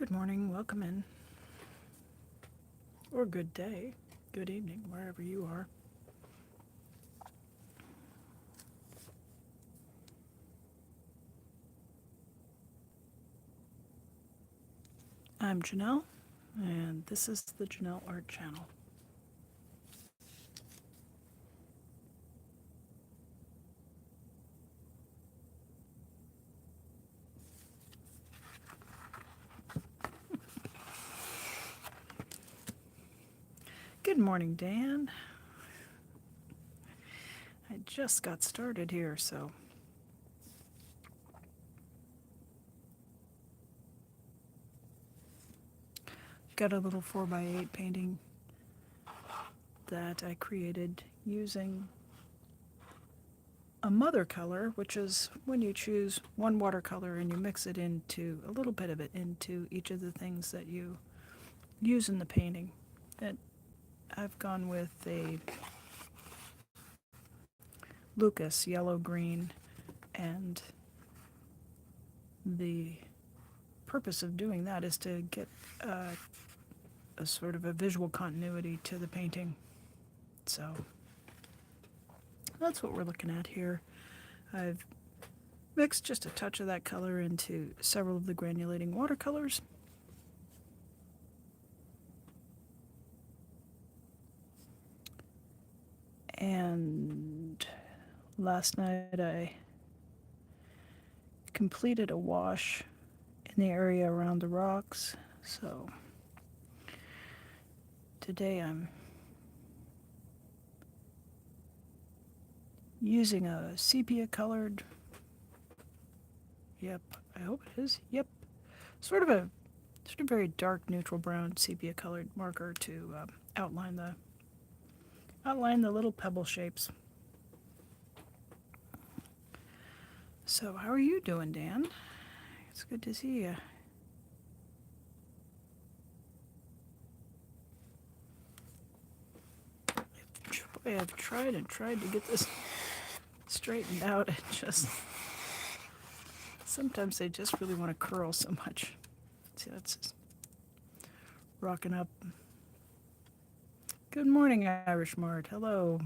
Good morning, welcome in, or good day, good evening, wherever you are. I'm Janelle, and this is the Janelle Art Channel. Good morning, Dan. I just got started here, so got a little 4x8 painting that I created using a mother color, which is when you choose one watercolor and you mix it into a little bit of it into each of the things that you use in the painting. And I've gone with a Lucas yellow green, and the purpose of doing that is to get a sort of a visual continuity to the painting. So that's what we're looking at here. I've mixed just a touch of that color into several of the granulating watercolors. And last night I completed a wash in the area around the rocks. So today I'm using a sepia colored, yep, I hope it is, yep, sort of a very dark neutral brown sepia colored marker to outline the little pebble shapes. So how are you doing, Dan? It's good to see you. Boy, I've tried and tried to get this straightened out. It just, sometimes they just really want to curl so much. See, that's just rocking up. Good morning, Irish Mart. Hello.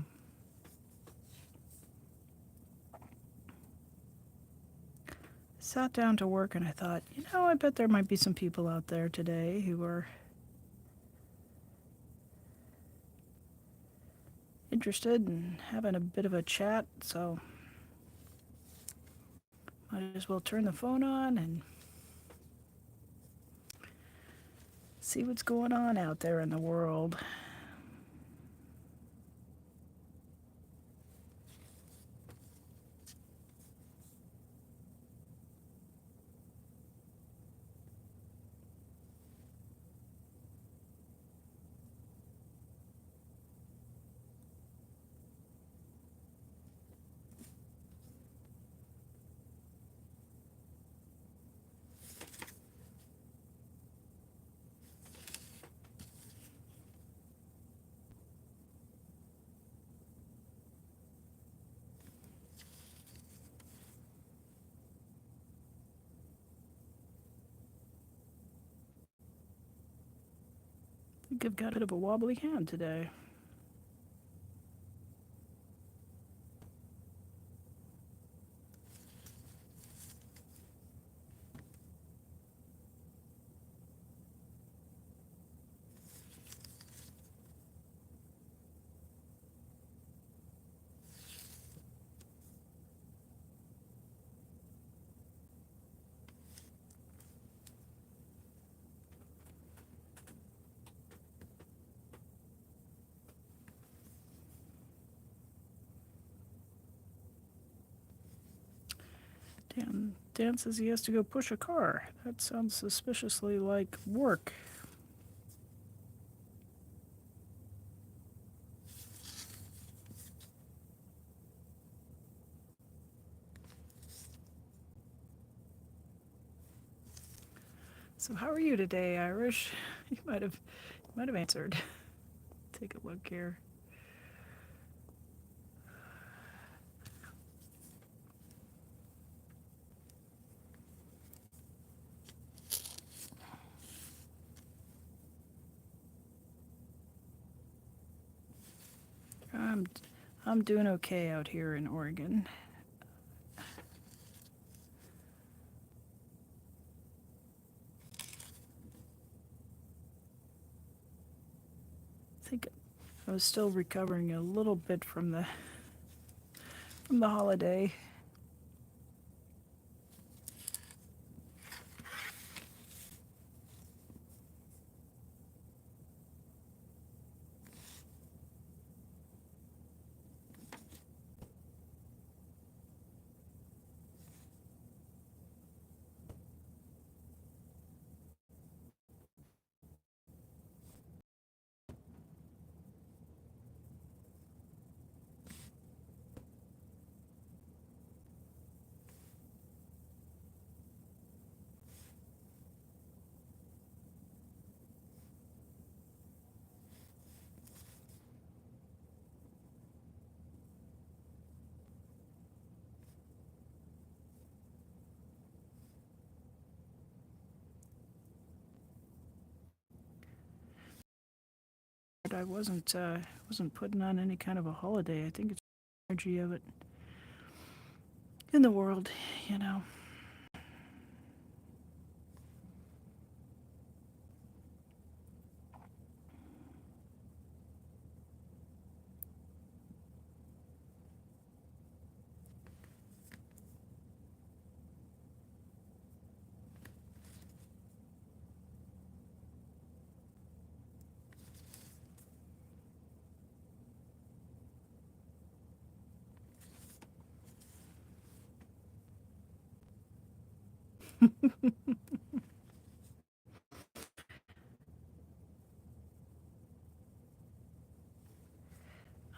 Sat down to work and I thought, I bet there might be some people out there today who are interested in having a bit of a chat, so might as well turn the phone on and see what's going on out there in the world. I think I've got a bit of a wobbly hand today. Dan says he has to go push a car. That sounds suspiciously like work. So how are you today, Irish? You might have answered. Take a look here. I'm doing okay out here in Oregon. I think I was still recovering a little bit from the holiday. I wasn't putting on any kind of a holiday. I think it's the energy of it in the world, you know.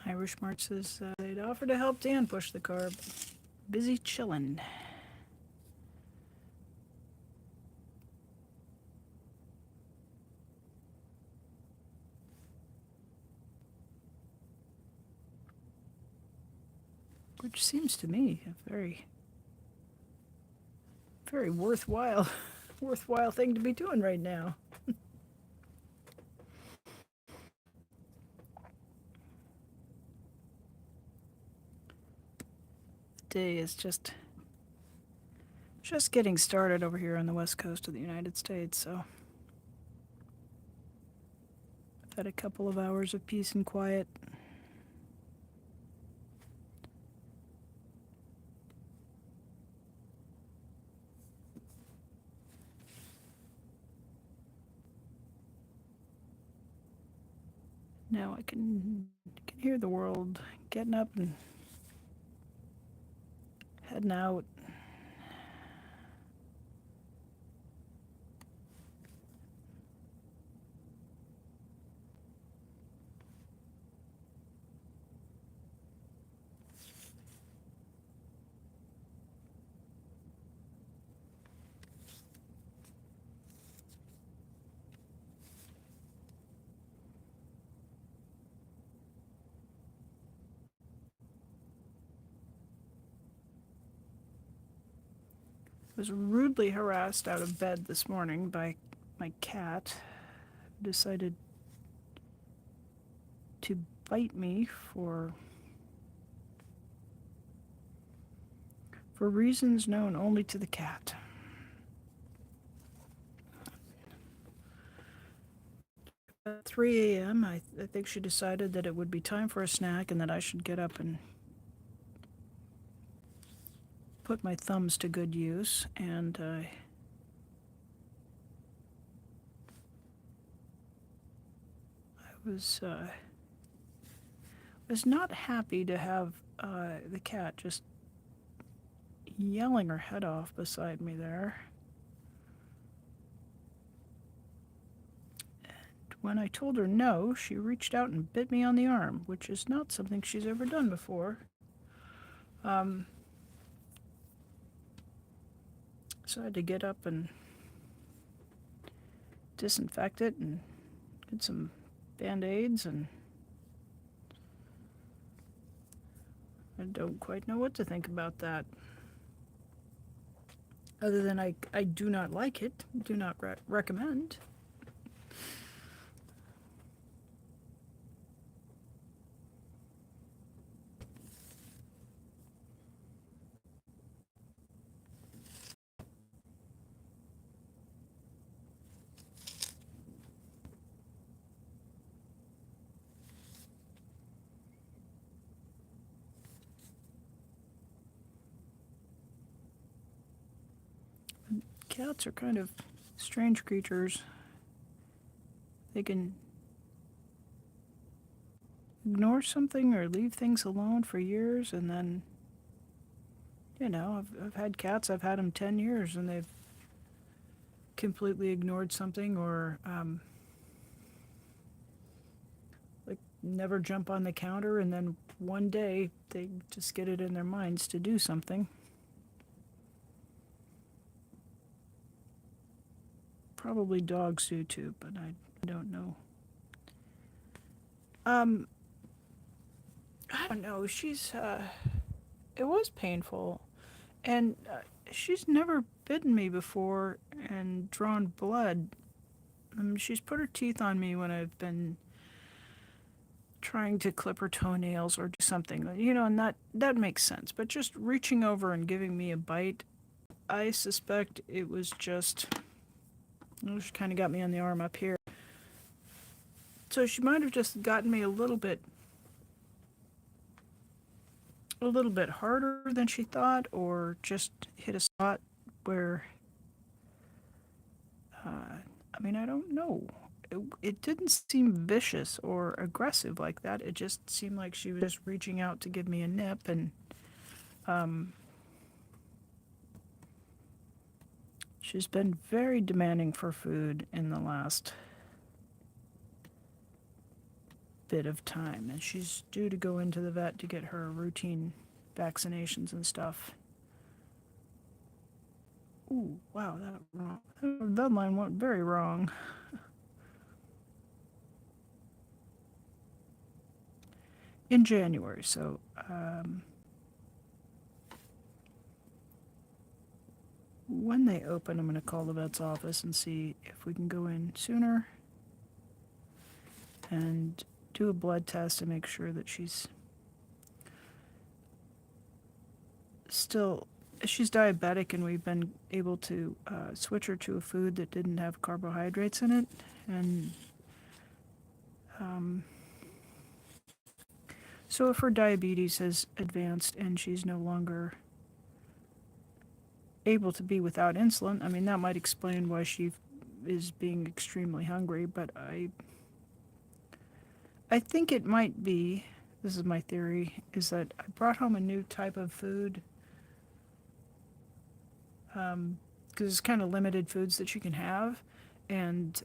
Irish Mart says they'd offer to help Dan push the car. Busy chillin'. Which seems to me a very, very worthwhile thing to be doing right now. The day is just getting started over here on the west coast of the United States, so I've had a couple of hours of peace and quiet. Now I can hear the world getting up and heading out. Was rudely harassed out of bed this morning by my cat, who decided to bite me for reasons known only to the cat. At 3 a.m., I think she decided that it would be time for a snack and that I should get up and put my thumbs to good use, and I was not happy to have the cat just yelling her head off beside me there. And when I told her no, she reached out and bit me on the arm, which is not something she's ever done before. So I had to get up and disinfect it and get some Band-Aids, and I don't quite know what to think about that. Other than I do not like it, do not recommend. Cats are kind of strange creatures. They can ignore something or leave things alone for years, and then, I've had cats, I've had them 10 years, and they've completely ignored something, or like never jump on the counter, and then one day they just get it in their minds to do something. Probably dogs do too, but I don't know. I don't know. It was painful, and she's never bitten me before and drawn blood. She's put her teeth on me when I've been trying to clip her toenails or do something, and that makes sense. But just reaching over and giving me a bite, I suspect it was just, she kind of got me on the arm up here. So she might have just gotten me a little bit harder than she thought, or just hit a spot where, I don't know. It didn't seem vicious or aggressive like that. It just seemed like she was just reaching out to give me a nip, and she's been very demanding for food in the last bit of time, and she's due to go into the vet to get her routine vaccinations and stuff. Ooh, wow, that line went very wrong. In January, so when they open, I'm going to call the vet's office and see if we can go in sooner and do a blood test to make sure that she's diabetic, and we've been able to switch her to a food that didn't have carbohydrates in it, and so if her diabetes has advanced and she's no longer able to be without insulin, that might explain why she is being extremely hungry, but I think it might be, this is my theory, is that I brought home a new type of food, because it's kind of limited foods that you can have, and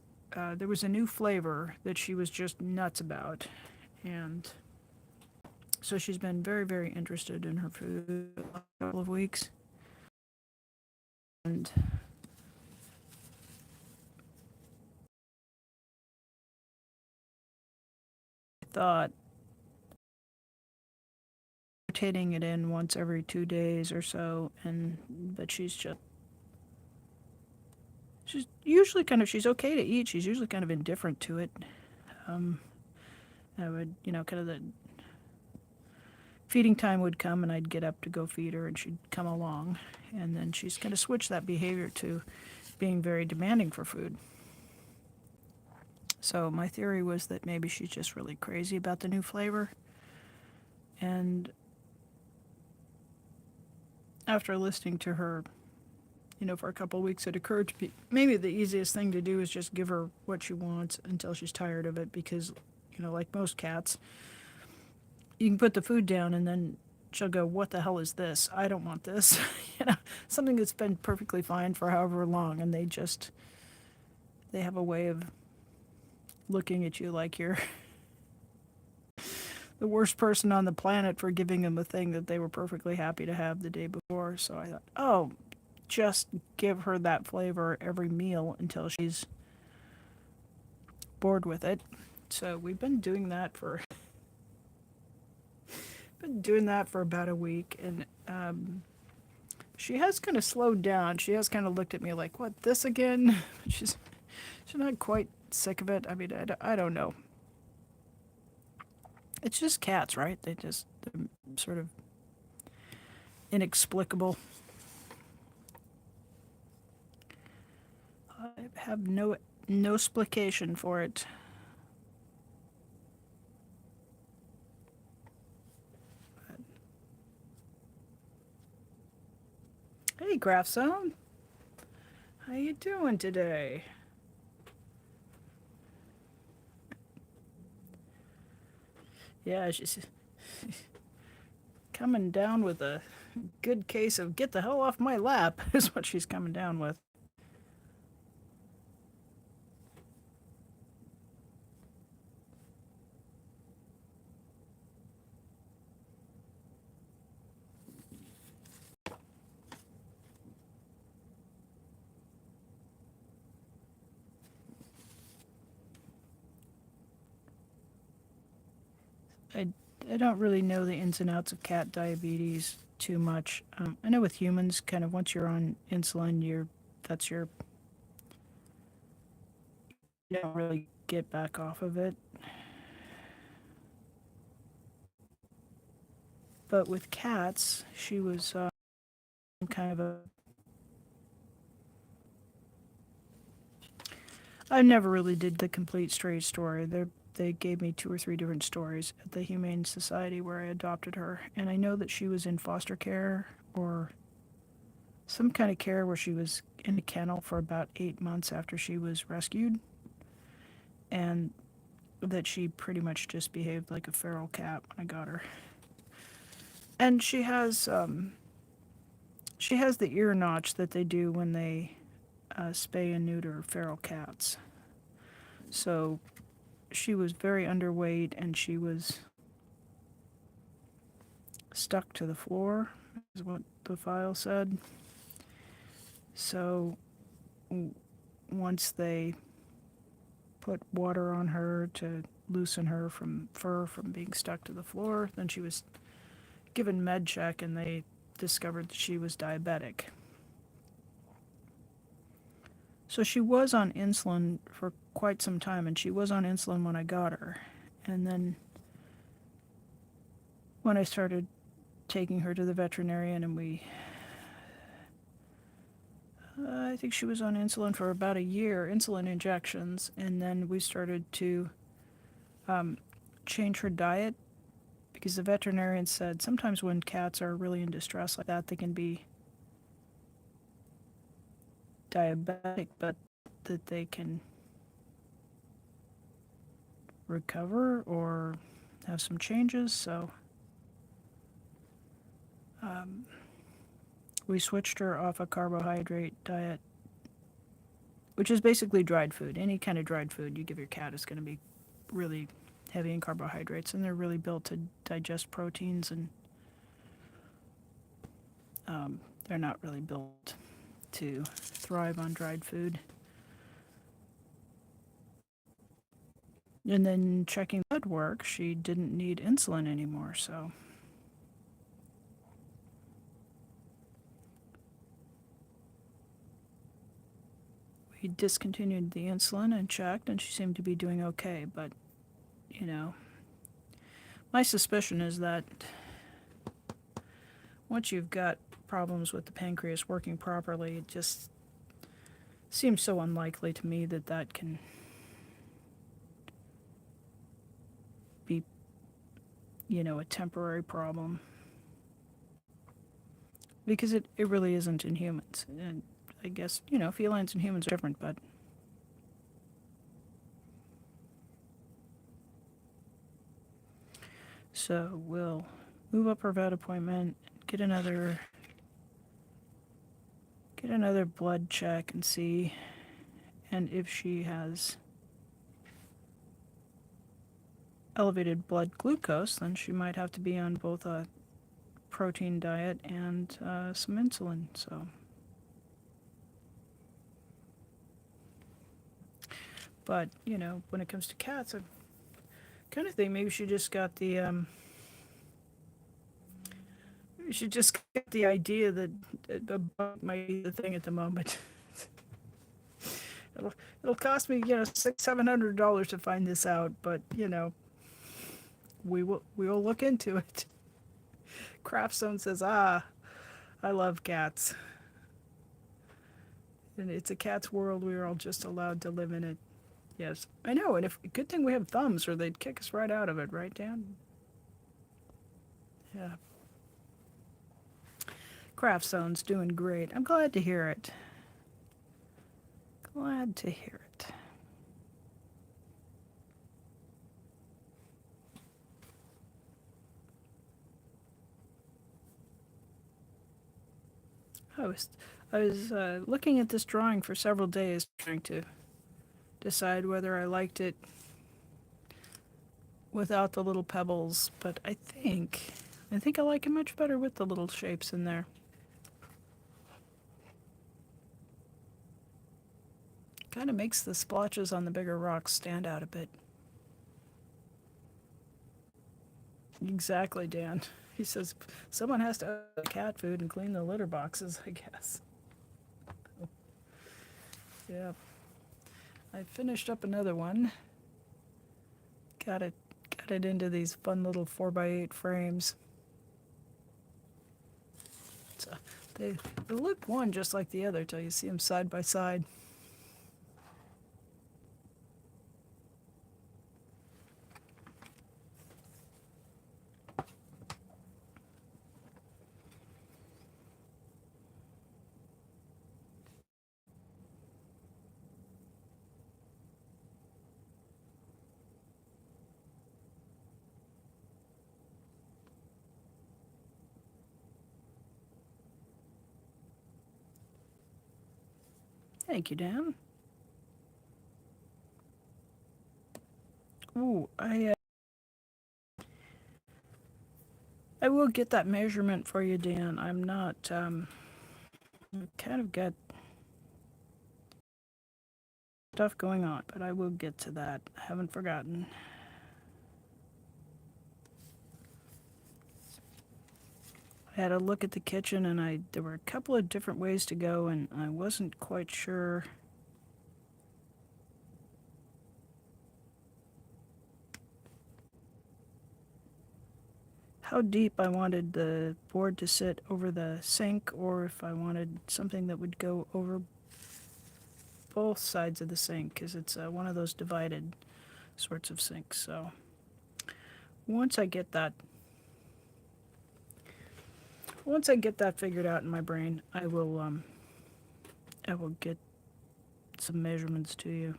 there was a new flavor that she was just nuts about, and so she's been very, very interested in her food the last couple of weeks. And I thought rotating it in once every 2 days or so, but she's usually she's okay to eat. She's usually kind of indifferent to it. I would, kind of the feeding time would come, and I'd get up to go feed her, and she'd come along, and then she's kind of switched that behavior to being very demanding for food. So my theory was that maybe she's just really crazy about the new flavor, and after listening to her, for a couple of weeks, it occurred to me maybe the easiest thing to do is just give her what she wants until she's tired of it, because, like most cats, you can put the food down and then she'll go, "What the hell is this? I don't want this." Something that's been perfectly fine for however long, and they have a way of looking at you like you're the worst person on the planet for giving them a thing that they were perfectly happy to have the day before. So I thought, just give her that flavor every meal until she's bored with it. So we've been doing that for about a week, and she has kind of slowed down. She has kind of looked at me like, "What, this again?" she's not quite sick of it. I don't know. It's just cats, right? They're sort of inexplicable. I have no explication for it. Hey, Graph Zone. How you doing today? Yeah, she's coming down with a good case of get the hell off my lap, is what she's coming down with. I, I don't really know the ins and outs of cat diabetes too much. I know with humans, kind of once you're on insulin, that's your you don't really get back off of it. But with cats, she was kind of a. I never really did the complete straight story. They gave me 2 or 3 different stories at the Humane Society where I adopted her, and I know that she was in foster care or some kind of care where she was in a kennel for about 8 months after she was rescued, and that she pretty much just behaved like a feral cat when I got her. And she has the ear notch that they do when they spay and neuter feral cats. So she was very underweight and she was stuck to the floor, is what the file said. So once they put water on her to loosen her from fur from being stuck to the floor, then she was given med check and they discovered that she was diabetic. So she was on insulin for quite some time, and she was on insulin when I got her. And then when I started taking her to the veterinarian, and I think she was on insulin for about a year, insulin injections, and then we started to change her diet because the veterinarian said sometimes when cats are really in distress like that, they can be diabetic, but that they can recover or have some changes. So we switched her off a carbohydrate diet, which is basically dried food. Any kind of dried food you give your cat is going to be really heavy in carbohydrates, and they're really built to digest proteins, and they're not really built to thrive on dried food. And then checking blood work, she didn't need insulin anymore, so we discontinued the insulin and checked, and she seemed to be doing okay. But, you know, my suspicion is that once you've got problems with the pancreas working properly, it just seems so unlikely to me that that can be, a temporary problem. Because it really isn't in humans. And I guess, felines and humans are different, but so we'll move up her vet appointment, get another blood check and see, and if she has elevated blood glucose, then she might have to be on both a protein diet and some insulin. So, but when it comes to cats, I kind of think maybe she just got the idea that a bug might be the thing at the moment. It'll cost me, $600-700 to find this out, but we will look into it. Craftstone says, I love cats. And it's a cat's world. We're all just allowed to live in it. Yes, I know. And good thing we have thumbs, or they'd kick us right out of it, right, Dan? Yeah. Craftstone's doing great. I'm glad to hear it. Glad to hear it. I was looking at this drawing for several days, trying to decide whether I liked it without the little pebbles, but I think I like it much better with the little shapes in there. Kind of makes the splotches on the bigger rocks stand out a bit. Exactly, Dan. He says someone has to have cat food and clean the litter boxes, I guess. Yeah. I finished up another one. Got it into these fun little 4x8 frames. So they look one just like the other till you see them side by side. Thank you, Dan. Ooh, I will get that measurement for you, Dan. I'm not kind of got stuff going on, but I will get to that. I haven't forgotten. I had a look at the kitchen, and there were a couple of different ways to go, and I wasn't quite sure how deep I wanted the board to sit over the sink, or if I wanted something that would go over both sides of the sink, because it's one of those divided sorts of sinks. So once I get that figured out in my brain, I will get some measurements to you.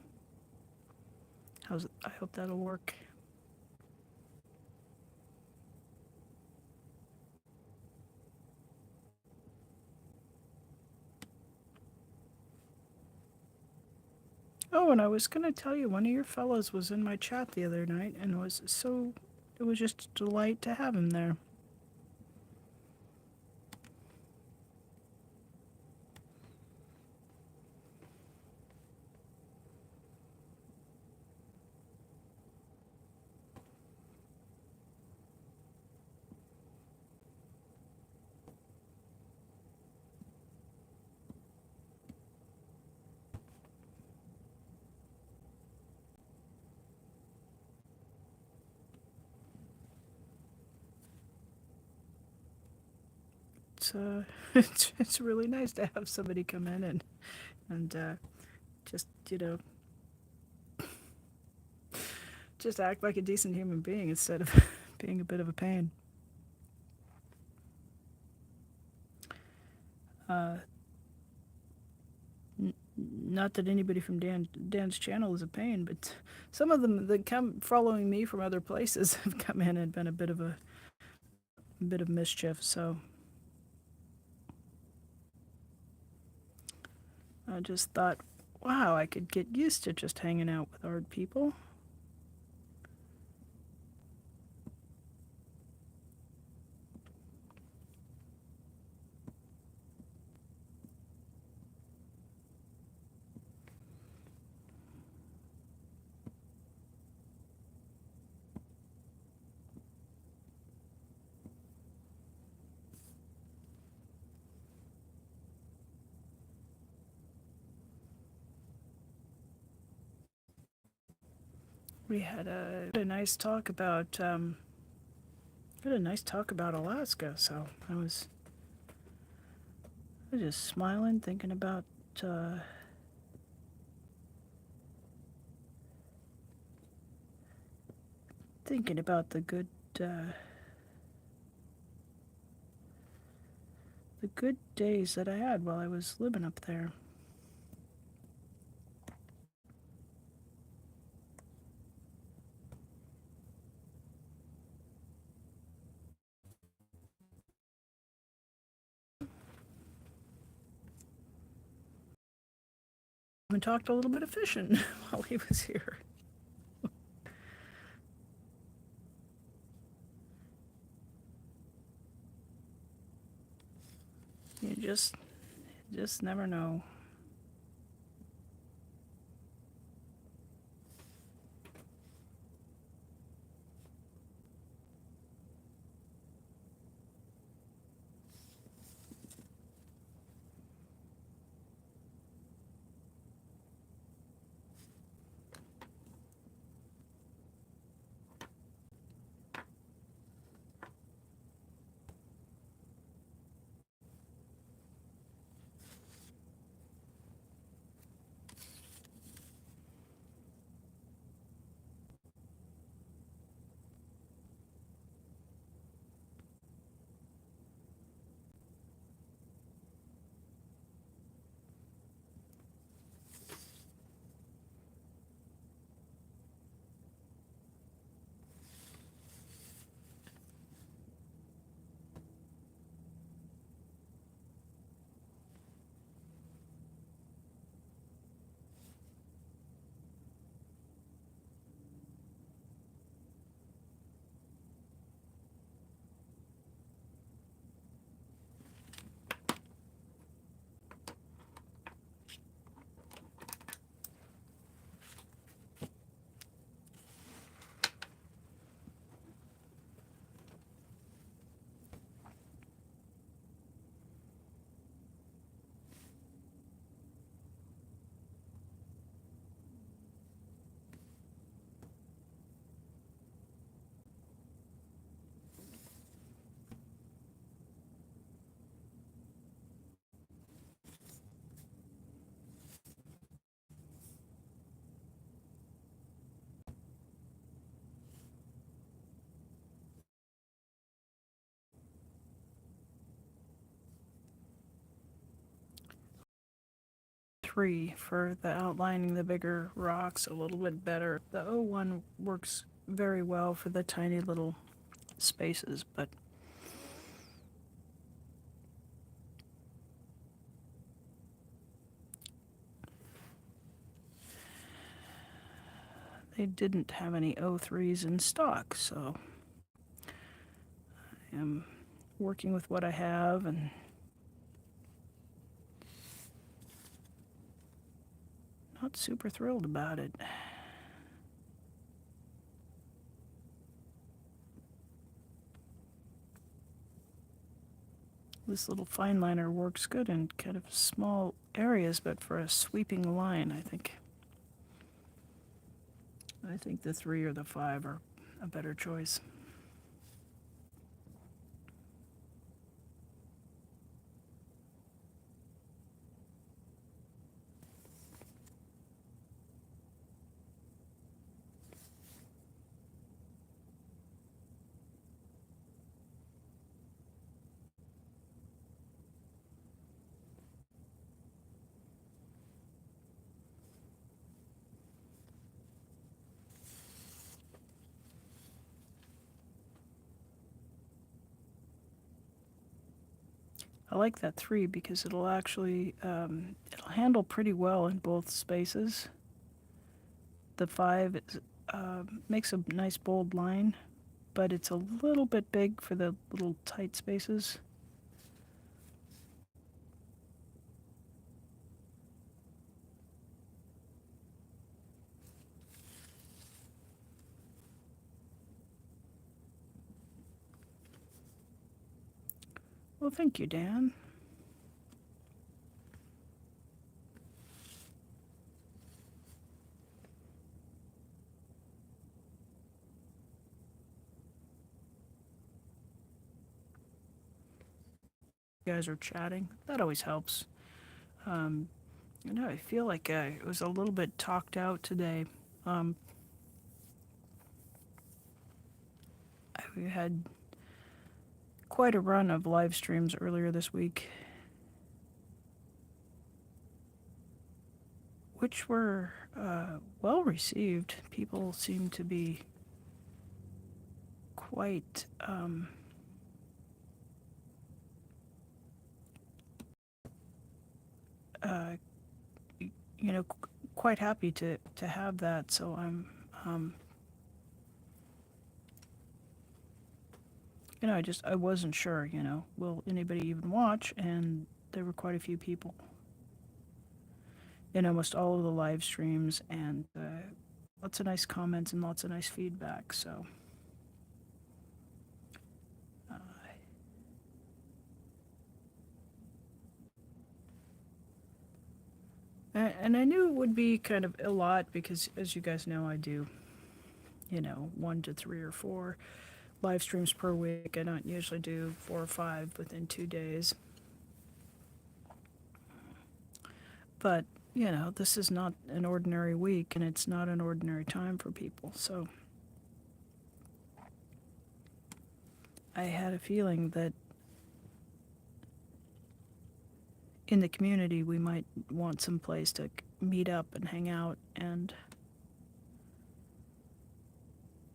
I hope that'll work. Oh, and I was going to tell you, one of your fellows was in my chat the other night, and it was just a delight to have him there. It's really nice to have somebody come in and just just act like a decent human being instead of being a bit of a pain. Not that anybody from Dan's channel is a pain, but some of them that come following me from other places have come in and been a bit of mischief. So I just thought, wow, I could get used to just hanging out with art people. We had a nice talk about Alaska. So I was just smiling, thinking about uh, uh, the good days that I had while I was living up there. even talked a little bit of fishing while he was here. You just never know. Three for the outlining the bigger rocks a little bit better. The O1 works very well for the tiny little spaces, but they didn't have any O3s in stock, so I am working with what I have and not super thrilled about it. This little fine liner works good in kind of small areas, but for a sweeping line, I think the 3 or the 5 are a better choice. I like that 3 because it'll actually it'll handle pretty well in both spaces. The 5 is, makes a nice bold line, but it's a little bit big for the little tight spaces. Well, thank you, Dan. You guys are chatting. That always helps. I feel like it was a little bit talked out today. We had quite a run of live streams earlier this week, which were well received. People seem to be quite quite happy to have that. So um, I wasn't sure, will anybody even watch? And there were quite a few people in almost all of the live streams, and lots of nice comments and lots of nice feedback. So, uh, and I knew it would be kind of a lot because, as you guys know, I do, 1 to 3 or 4 live streams per week. I don't usually do 4 or 5 within 2 days. But, this is not an ordinary week and it's not an ordinary time for people. So I had a feeling that in the community we might want some place to meet up and hang out, and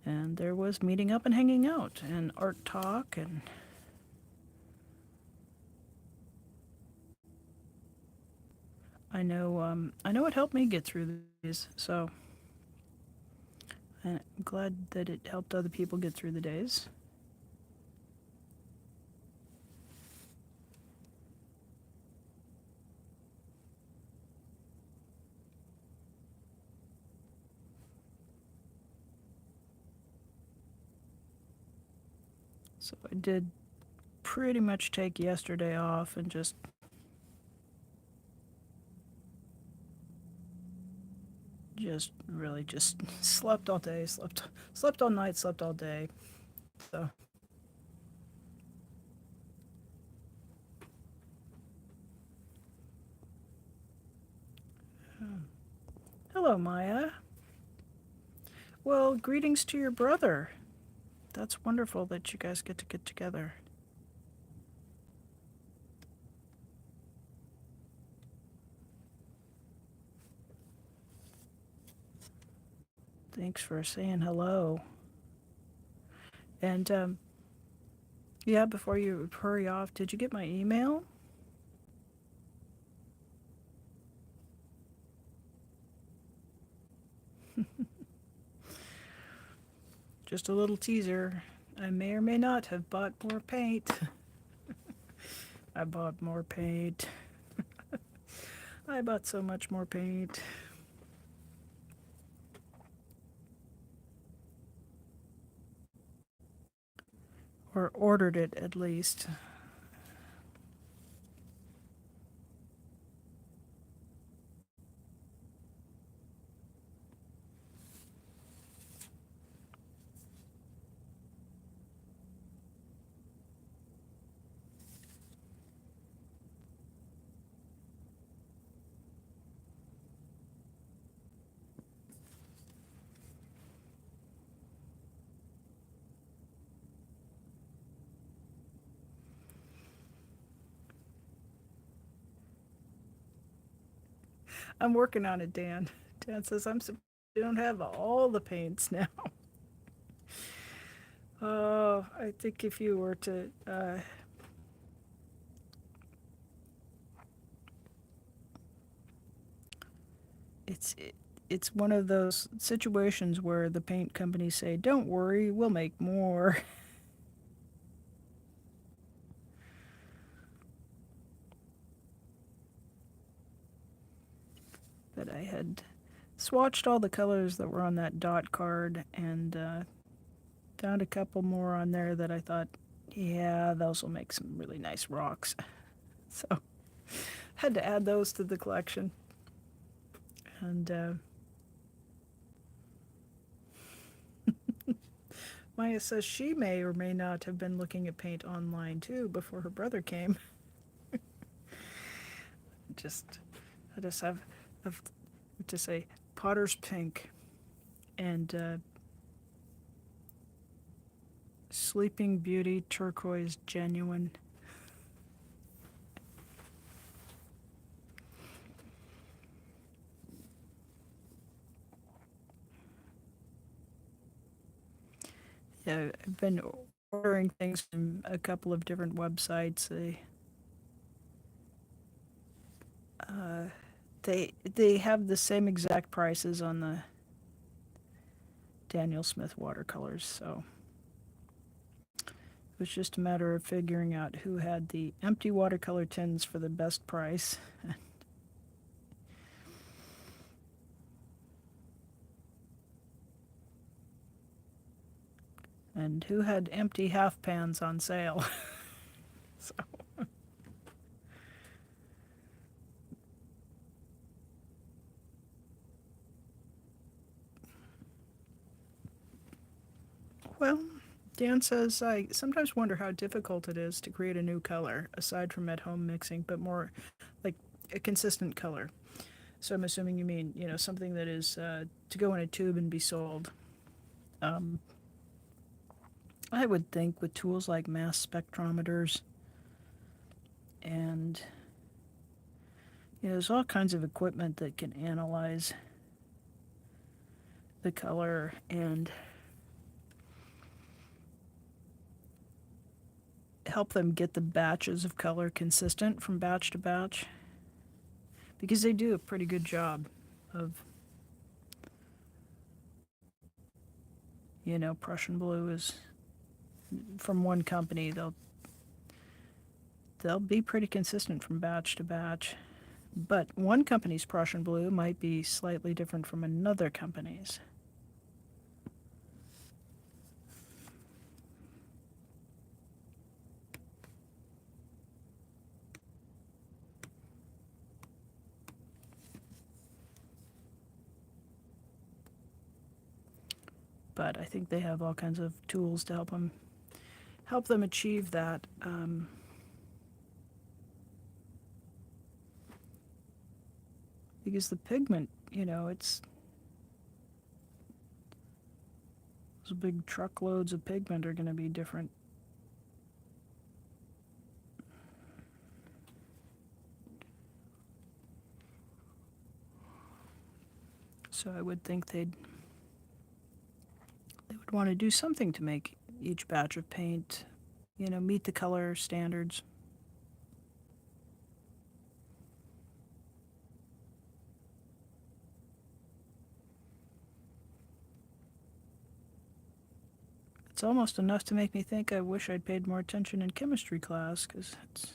there was meeting up and hanging out and art talk, and I know it helped me get through these, so I'm glad that it helped other people get through the days. So I did pretty much take yesterday off and just really just slept all day, slept all night, slept all day. So hello, Maya. Well, greetings to your brother. That's wonderful that you guys get to get together. Thanks for saying hello. And yeah, before you hurry off, did you get my email? Just a little teaser. I may or may not have bought more paint. I bought more paint. I bought so much more paint. Or ordered it, at least. I'm working on it, Dan. Dan says I'm surprised you don't have all the paints now. Oh, I think if you were to it's it's one of those situations where the paint companies say, "Don't worry, we'll make more." But I had swatched all the colors that were on that dot card and found a couple more on there that I thought, yeah, those will make some really nice rocks. So had to add those to the collection. And Maya says she may or may not have been looking at paint online too before her brother came. just I just have to say Potter's Pink and Sleeping Beauty Turquoise Genuine. Yeah, I've been ordering things from a couple of different websites. They have the same exact prices on the Daniel Smith watercolors, so it was just a matter of figuring out who had the empty watercolor tins for the best price. And who had empty half pans on sale. So, well, Dan says, I sometimes wonder how difficult it is to create a new color, aside from at home mixing, but more like a consistent color. So I'm assuming you mean, something that is to go in a tube and be sold. Um, I would think with tools like mass spectrometers and, there's all kinds of equipment that can analyze the color and help them get the batches of color consistent from batch to batch, because they do a pretty good job of, Prussian blue is from one company. They'll be pretty consistent from batch to batch, but one company's Prussian blue might be slightly different from another company's. But I think they have all kinds of tools to help them achieve that. Because the pigment, those big truckloads of pigment are going to be different. So I would think they would want to do something to make each batch of paint, meet the color standards. It's almost enough to make me think I wish I'd paid more attention in chemistry class, because it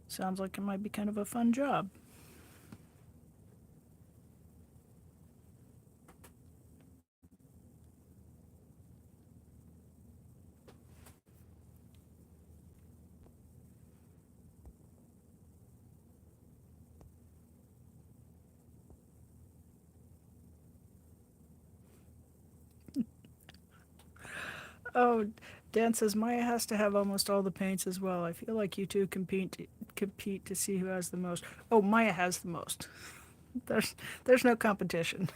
sounds like it might be kind of a fun job. Oh, Dan says Maya has to have almost all the paints as well. I feel like you two compete to see who has the most. Oh, Maya has the most. There's no competition.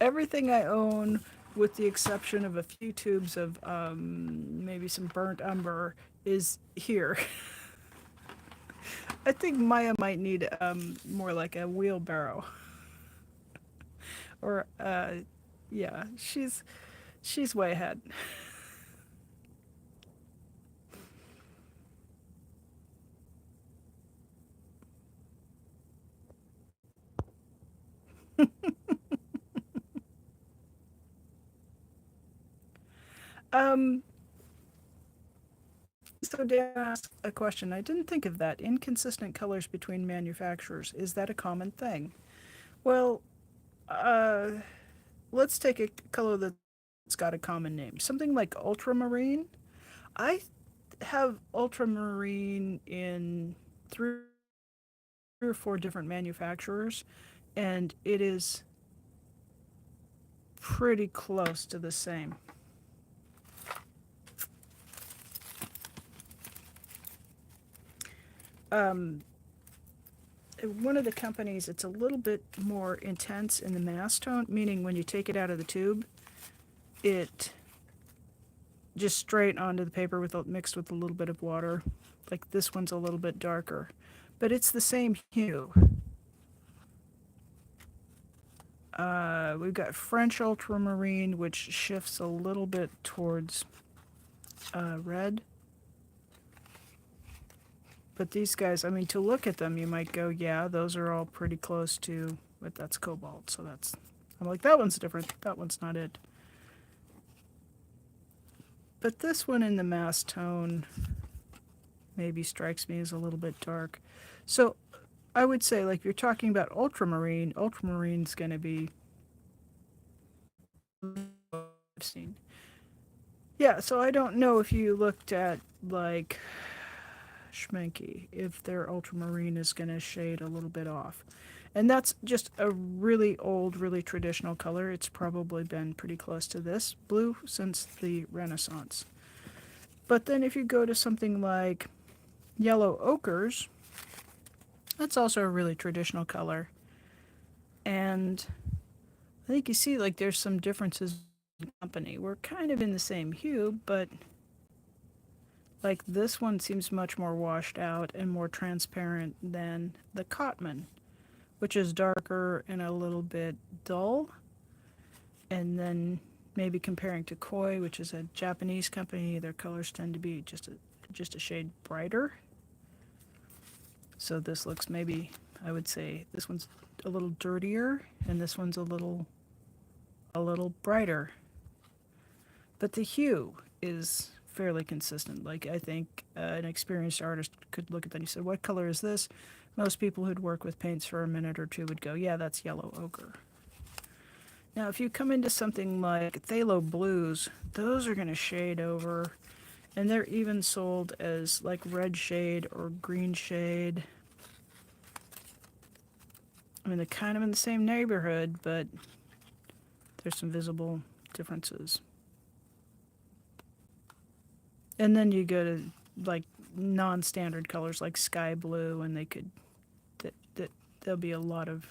Everything I own, with the exception of a few tubes of maybe some burnt umber, is here. I think Maya might need more like a wheelbarrow. Or yeah, she's way ahead. Um, so Dan asked a question. I didn't think of that. Inconsistent colors between manufacturers. Is that a common thing? Well, uh, let's take a color that's got a common name. Something like ultramarine. I have ultramarine in three or four different manufacturers, and it is pretty close to the same. Um, One of the companies, it's a little bit more intense in the mass tone, meaning when you take it out of the tube, it just straight onto the paper mixed with a little bit of water. Like this one's a little bit darker, but it's the same hue. We've got French ultramarine, which shifts a little bit towards red. But these guys, I mean, to look at them, you might go, yeah, those are all pretty close to, but that's cobalt, so that's, I'm like, that one's different, that one's not it. But this one in the mass tone maybe strikes me as a little bit dark. So I would say, like, if you're talking about ultramarine, ultramarine's going to be, I've seen. Yeah, so I don't know if you looked at, like, Schmenke, if their ultramarine is going to shade a little bit off. And that's just a really old, really traditional color. It's probably been pretty close to this blue since the Renaissance. But then if you go to something like yellow ochres, that's also a really traditional color. And I think you see, like, there's some differences in company. We're kind of in the same hue, but like this one seems much more washed out and more transparent than the Cotman, which is darker and a little bit dull. And then maybe comparing to Koi, which is a Japanese company, their colors tend to be just a shade brighter. So this looks, maybe I would say this one's a little dirtier and this one's a little brighter. But the hue is fairly consistent. Like, I think an experienced artist could look at that and you said, what color is this? Most people who'd work with paints for a minute or two would go, yeah, that's yellow ochre. Now, if you come into something like phthalo blues, those are going to shade over, and they're even sold as like red shade or green shade. I mean, they're kind of in the same neighborhood, but there's some visible differences. And then you go to like non-standard colors like sky blue, and they could, there'll be a lot of,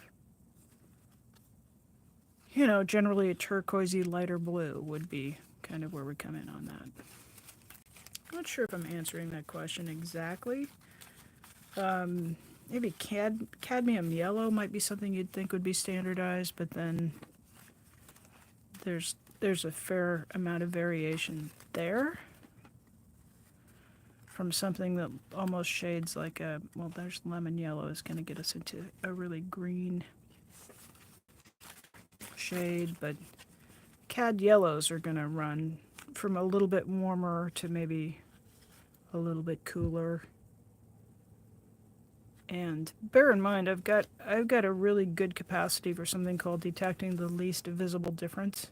you know, generally a turquoisey lighter blue would be kind of where we come in on that. I'm not sure if I'm answering that question exactly. Maybe cadmium yellow might be something you'd think would be standardized, but then there's a fair amount of variation there. From something that almost shades like a, well, there's lemon yellow is going to get us into a really green shade, but cad yellows are going to run from a little bit warmer to maybe a little bit cooler. And bear in mind, I've got a really good capacity for something called detecting the least visible difference.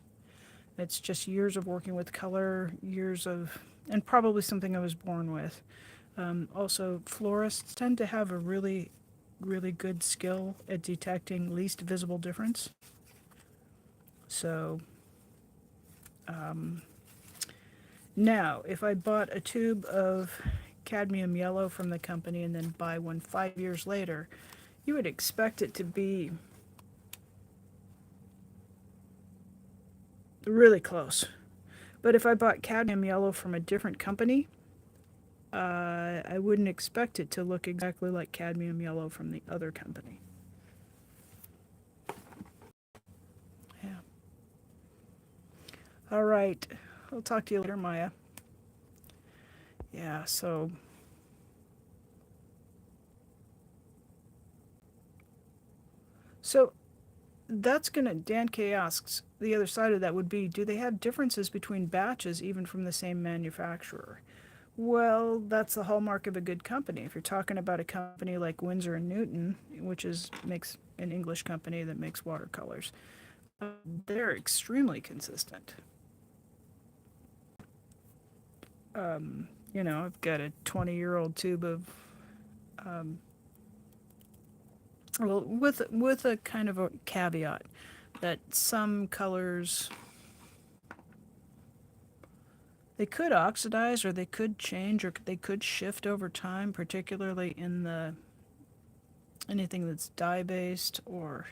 It's just years of working with color, years of, and probably something I was born with. Also, florists tend to have a really, really good skill at detecting least visible difference. So, now, if I bought a tube of cadmium yellow from the company and then buy one 5 years later, you would expect it to be really close. But if I bought cadmium yellow from a different company, I wouldn't expect it to look exactly like cadmium yellow from the other company. Yeah. All right. I'll talk to you later, Maya. Yeah, so that's gonna, Dan K asks, the other side of that would be, do they have differences between batches even from the same manufacturer? Well, that's the hallmark of a good company. If you're talking about a company like Winsor and Newton, which makes an English company that makes watercolors, they're extremely consistent. You know, I've got a 20-year-old tube of, well, with a kind of a caveat that some colors, they could oxidize or they could change or they could shift over time, particularly in the anything that's dye based, or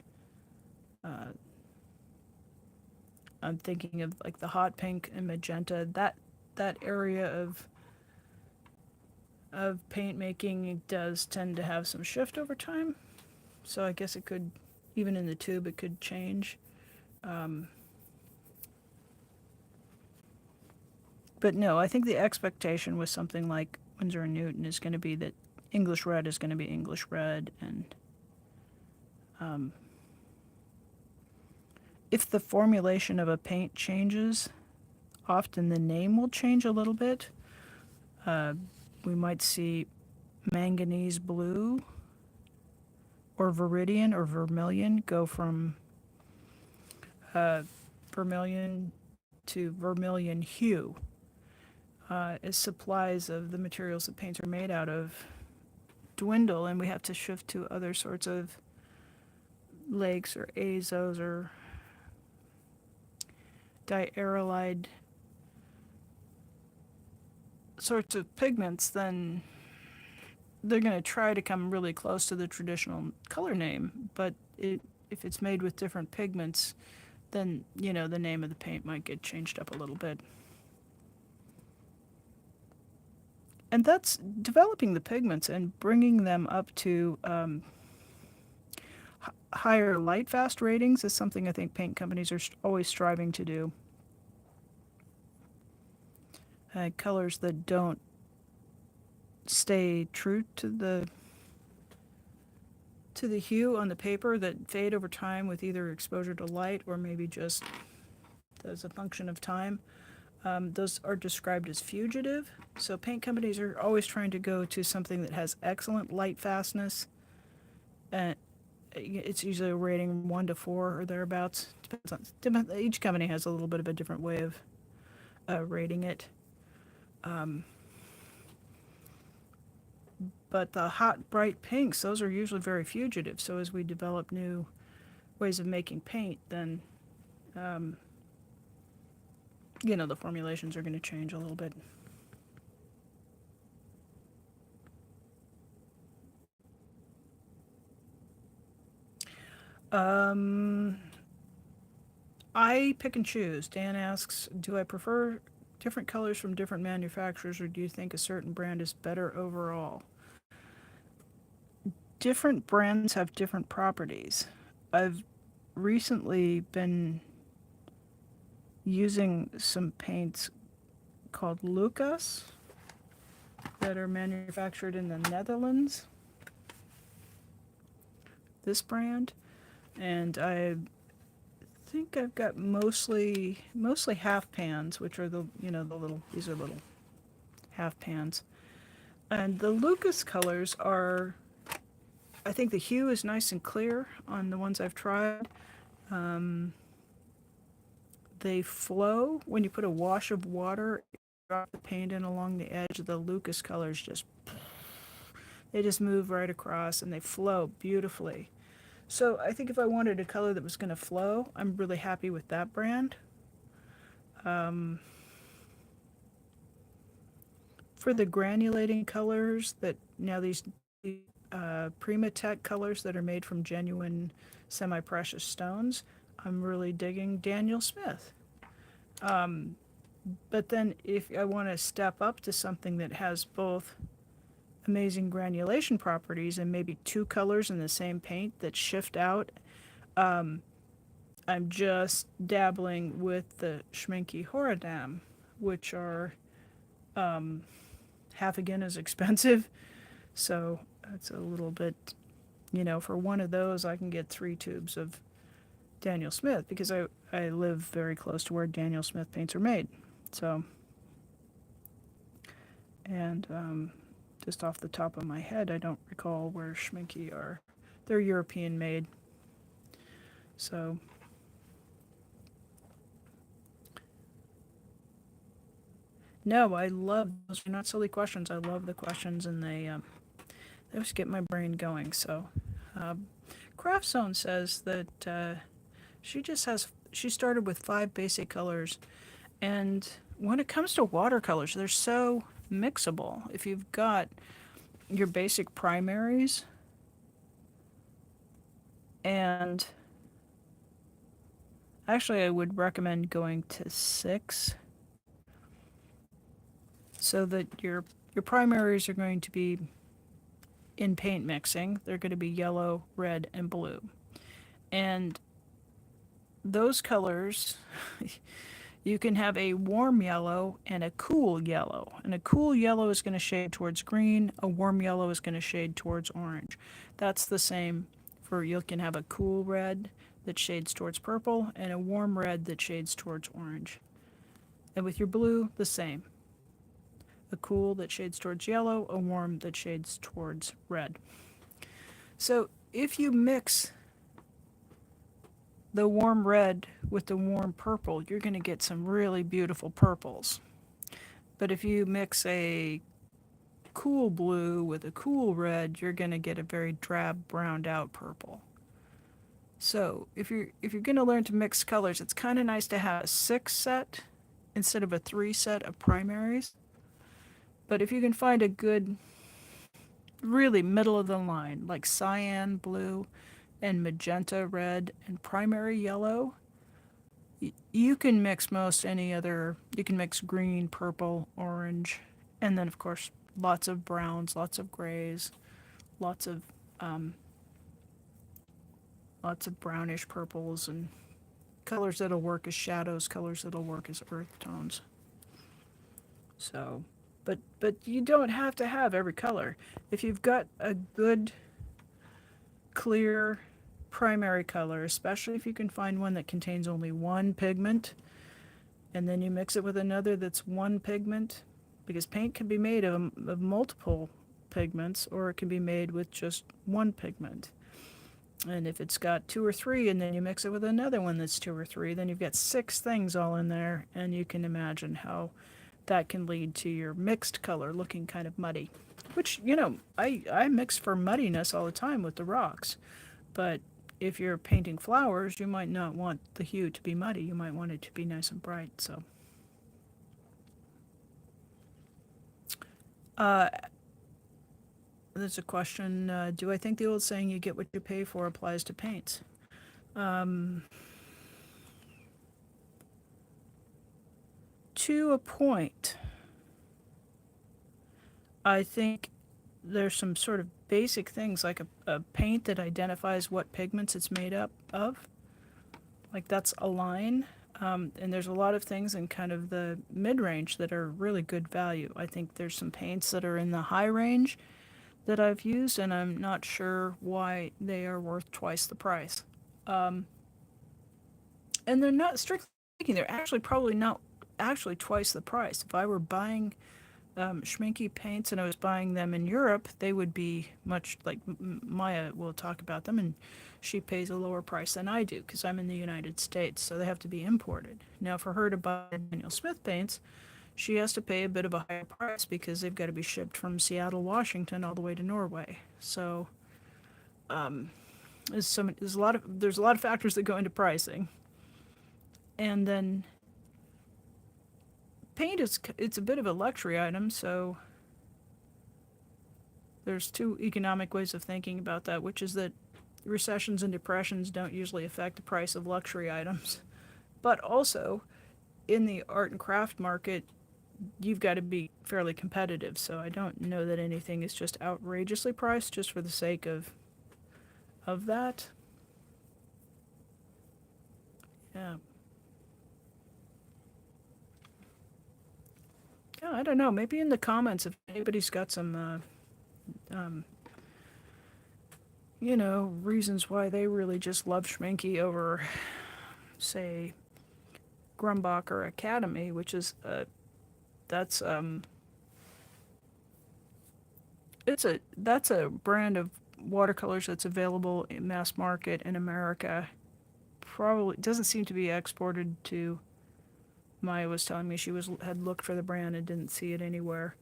I'm thinking of like the hot pink and magenta, that area of paint making does tend to have some shift over time. So I guess it could, even in the tube, it could change. But no, I think the expectation with something like Winsor and Newton is going to be that English red is going to be English red, and if the formulation of a paint changes, often the name will change a little bit. Uh, we might see manganese blue or viridian or vermilion go from vermilion to vermilion hue as supplies of the materials that paints are made out of dwindle, and we have to shift to other sorts of lakes or azos or diarylide sorts of pigments, then they're going to try to come really close to the traditional color name. But if it's made with different pigments, then, you know, the name of the paint might get changed up a little bit. And that's developing the pigments and bringing them up to higher light fast ratings is something I think paint companies are always striving to do. Colors that don't stay true to the hue on the paper, that fade over time with either exposure to light or maybe just as a function of time. Those are described as fugitive. So paint companies are always trying to go to something that has excellent light fastness. And it's usually a rating 1 to 4 or thereabouts. Depends on, each company has a little bit of a different way of rating it. But the hot, bright pinks, those are usually very fugitive. So as we develop new ways of making paint, then, you know, the formulations are going to change a little bit. I pick and choose. Dan asks, do I prefer different colors from different manufacturers, or do you think a certain brand is better overall? Different brands have different properties. I've recently been using some paints called Lucas that are manufactured in the Netherlands. This brand, and I think I've got mostly half pans, which are the, you know, the little, these are little half pans. And the Lucas colors are, I think the hue is nice and clear on the ones I've tried. They flow when you put a wash of water, drop the paint in along the edge. The Lucas colors they just move right across and they flow beautifully. So I think if I wanted a color that was going to flow, I'm really happy with that brand. For the granulating colors that now these Primatech colors that are made from genuine semi-precious stones, I'm really digging Daniel Smith. But then if I want to step up to something that has both amazing granulation properties and maybe two colors in the same paint that shift out, I'm just dabbling with the Schminke Horadam, which are half again as expensive. So it's a little bit, you know, for one of those I can get 3 tubes of Daniel Smith because I live very close to where Daniel Smith paints are made. So, and just off the top of my head, I don't recall where Schminke are. They're European made. So, no, I love those. Are not silly questions. I love the questions, and they just get my brain going. So, Craft Zone says that she started with 5 basic colors, and when it comes to watercolors, they're so mixable. If you've got your basic primaries and actually I would recommend going to 6 so that your primaries are going to be in paint mixing. They're going to be yellow, red, and blue. And those colors You can have a warm yellow and a cool yellow. And a cool yellow is going to shade towards green, a warm yellow is going to shade towards orange. That's the same for you can have a cool red that shades towards purple and a warm red that shades towards orange. And with your blue, the same. A cool that shades towards yellow, a warm that shades towards red. So if you mix the warm red with the warm purple, you're going to get some really beautiful purples. But if you mix a cool blue with a cool red, you're going to get a very drab browned out purple. So if you're going to learn to mix colors, it's kind of nice to have a 6 set instead of a 3 set of primaries. But if you can find a good, really middle of the line, like cyan blue and magenta red and primary yellow, you can mix most any other, you can mix green, purple, orange, and then of course lots of browns, lots of grays, lots of brownish purples and colors that'll work as shadows, colors that'll work as earth tones. So, but you don't have to have every color. If you've got a good clear primary color, especially if you can find one that contains only one pigment, and then you mix it with another that's one pigment, because paint can be made of multiple pigments, or it can be made with just one pigment. And if it's got 2 or 3 and then you mix it with another one that's 2 or 3, then you've got 6 things all in there, and you can imagine how that can lead to your mixed color looking kind of muddy. Which, I mix for muddiness all the time with the rocks. But if you're painting flowers, you might not want the hue to be muddy. You might want it to be nice and bright. So, there's a question, do I think the old saying you get what you pay for applies to paints? To a point. I think there's some sort of basic things like a paint that identifies what pigments it's made up of. Like that's a line. And there's a lot of things in kind of the mid-range that are really good value. I think there's some paints that are in the high range that I've used, and I'm not sure why they are worth twice the price. And they're not, strictly speaking, they're actually probably not actually twice the price. If I were buying Schminke paints and I was buying them in Europe, they would be much like Maya will talk about them, and she pays a lower price than I do because I'm in the United States, so they have to be imported. Now, for her to buy Daniel Smith paints, she has to pay a bit of a higher price because they've got to be shipped from Seattle, Washington, all the way to Norway. So, there's a lot of factors that go into pricing, and then paint it's a bit of a luxury item, so there's 2 economic ways of thinking about that, which is that recessions and depressions don't usually affect the price of luxury items. But also, in the art and craft market, you've got to be fairly competitive, so I don't know that anything is just outrageously priced just for the sake of that. Yeah. Yeah, I don't know. Maybe in the comments, if anybody's got some, reasons why they really just love Schminke over, say, Grumbach or Academy, which is that's that's a brand of watercolors that's available in mass market in America. Probably doesn't seem to be exported to. Maya was telling me she had looked for the brand and didn't see it anywhere,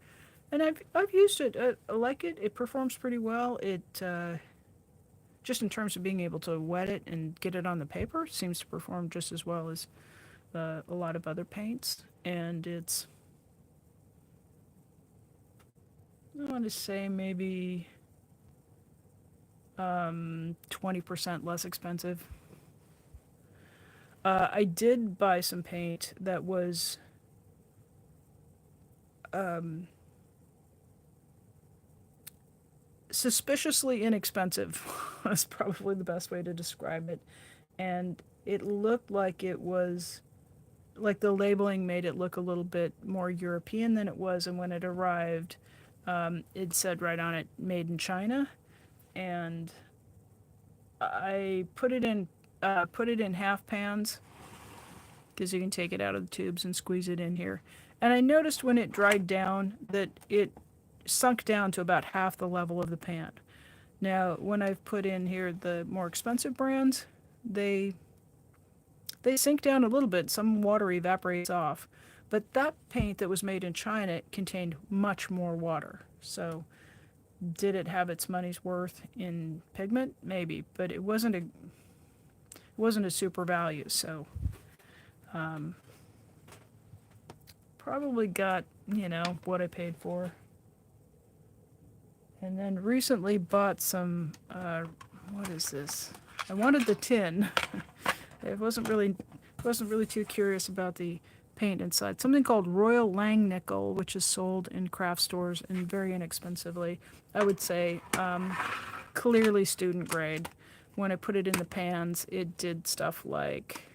and I've used it. I like it. It performs pretty well. It just in terms of being able to wet it and get it on the paper, seems to perform just as well as a lot of other paints. And it's, I want to say maybe 20% less expensive. I did buy some paint that was suspiciously inexpensive. That's probably the best way to describe it. And it looked like it was like the labeling made it look a little bit more European than it was, and when it arrived, it said right on it, made in China. And I put it in half pans because you can take it out of the tubes and squeeze it in here. And I noticed when it dried down that it sunk down to about half the level of the pan. Now, when I've put in here the more expensive brands, they sink down a little bit. Some water evaporates off. But that paint that was made in China contained much more water. So did it have its money's worth in pigment? Maybe, but it wasn't a super value. So probably got, what I paid for. And then recently bought some, what is this? I wanted the tin. I wasn't really too curious about the paint inside. Something called Royal Langnickel, which is sold in craft stores and very inexpensively. I would say clearly student grade. When I put it in the pans, it did stuff like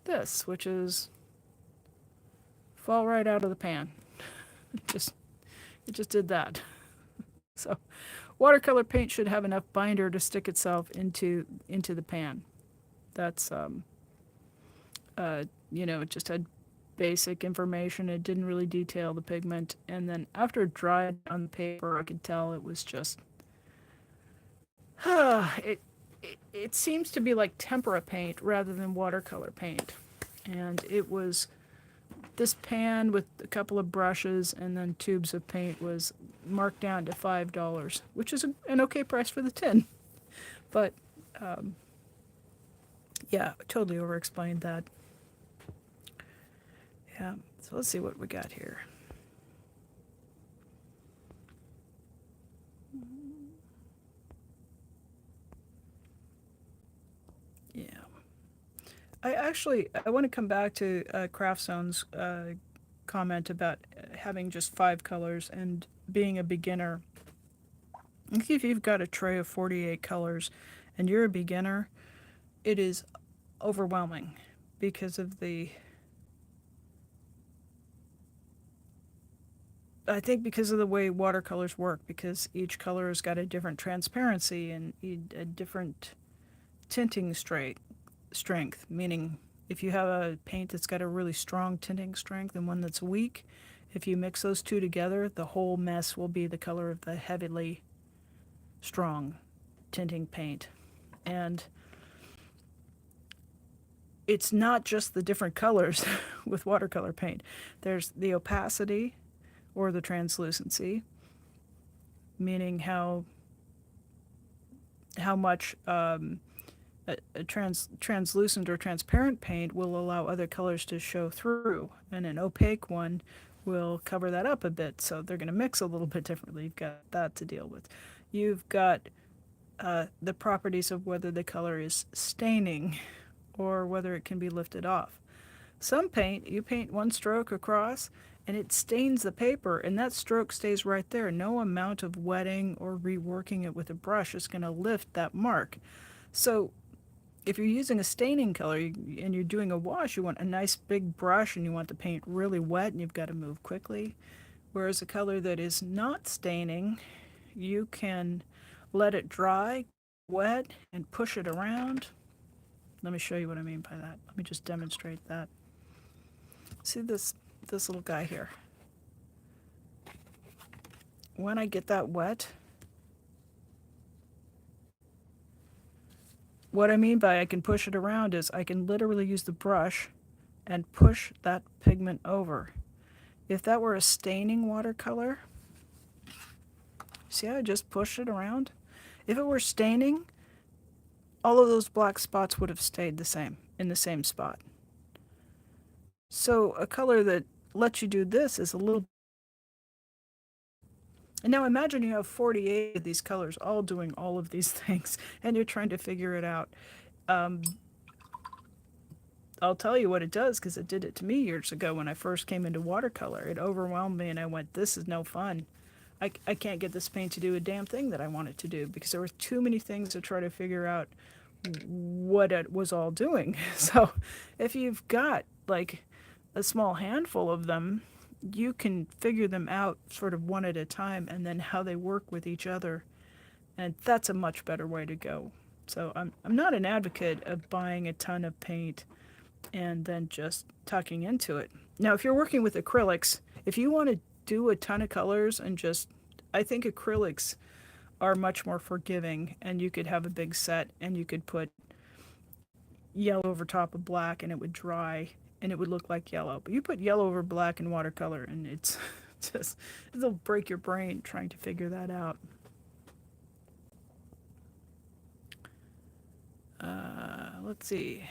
this, which is fall right out of the pan. It just did that. So watercolor paint should have enough binder to stick itself into the pan. That's it just had basic information. It didn't really detail the pigment, and then after it dried on the paper, I could tell it was just it seems to be like tempera paint rather than watercolor paint. And it was this pan with a couple of brushes and then tubes of paint was marked down to $5, which is an okay price for the tin. But yeah, totally over-explained that. Yeah, so let's see what we got here. Yeah. I want to come back to Craft Zone's comment about having just 5 colors and being a beginner. I think if you've got a tray of 48 colors and you're a beginner, it is overwhelming because of I think because of the way watercolors work, because each color has got a different transparency and a different tinting strength, meaning if you have a paint that's got a really strong tinting strength and one that's weak, if you mix those two together, the whole mess will be the color of the heavily strong tinting paint. And it's not just the different colors with watercolor paint. There's the opacity or the translucency, meaning how much a translucent or transparent paint will allow other colors to show through, and an opaque one will cover that up a bit, so they're going to mix a little bit differently. You've got that to deal with. You've got the properties of whether the color is staining or whether it can be lifted off. Some paint, you paint one stroke across and it stains the paper, and that stroke stays right there. No amount of wetting or reworking it with a brush is going to lift that mark. So if you're using a staining color and you're doing a wash, you want a nice big brush and you want the paint really wet and you've got to move quickly. Whereas a color that is not staining, you can let it dry, wet, and push it around. Let me show you what I mean by that. Let me just demonstrate that. See this little guy here. When I get that wet, what I mean by I can push it around is I can literally use the brush and push that pigment over. If that were a staining watercolor, see how I just pushed it around? If it were staining, all of those black spots would have stayed the same, in the same spot. So a color that lets you do this is a little... And now imagine you have 48 of these colors all doing all of these things, and you're trying to figure it out. I'll tell you what it does, because it did it to me years ago when I first came into watercolor. It overwhelmed me, and I went, this is no fun. I can't get this paint to do a damn thing that I want it to do, because there were too many things to try to figure out what it was all doing. So if you've got like a small handful of them, you can figure them out sort of one at a time and then how they work with each other. And that's a much better way to go. So I'm not an advocate of buying a ton of paint and then just tucking into it. Now, if you're working with acrylics, if you want to do a ton of colors and just, I think acrylics are much more forgiving, and you could have a big set and you could put yellow over top of black and it would dry and it would look like yellow. But you put yellow over black in watercolor and it's just, it'll break your brain trying to figure that out. Let's see.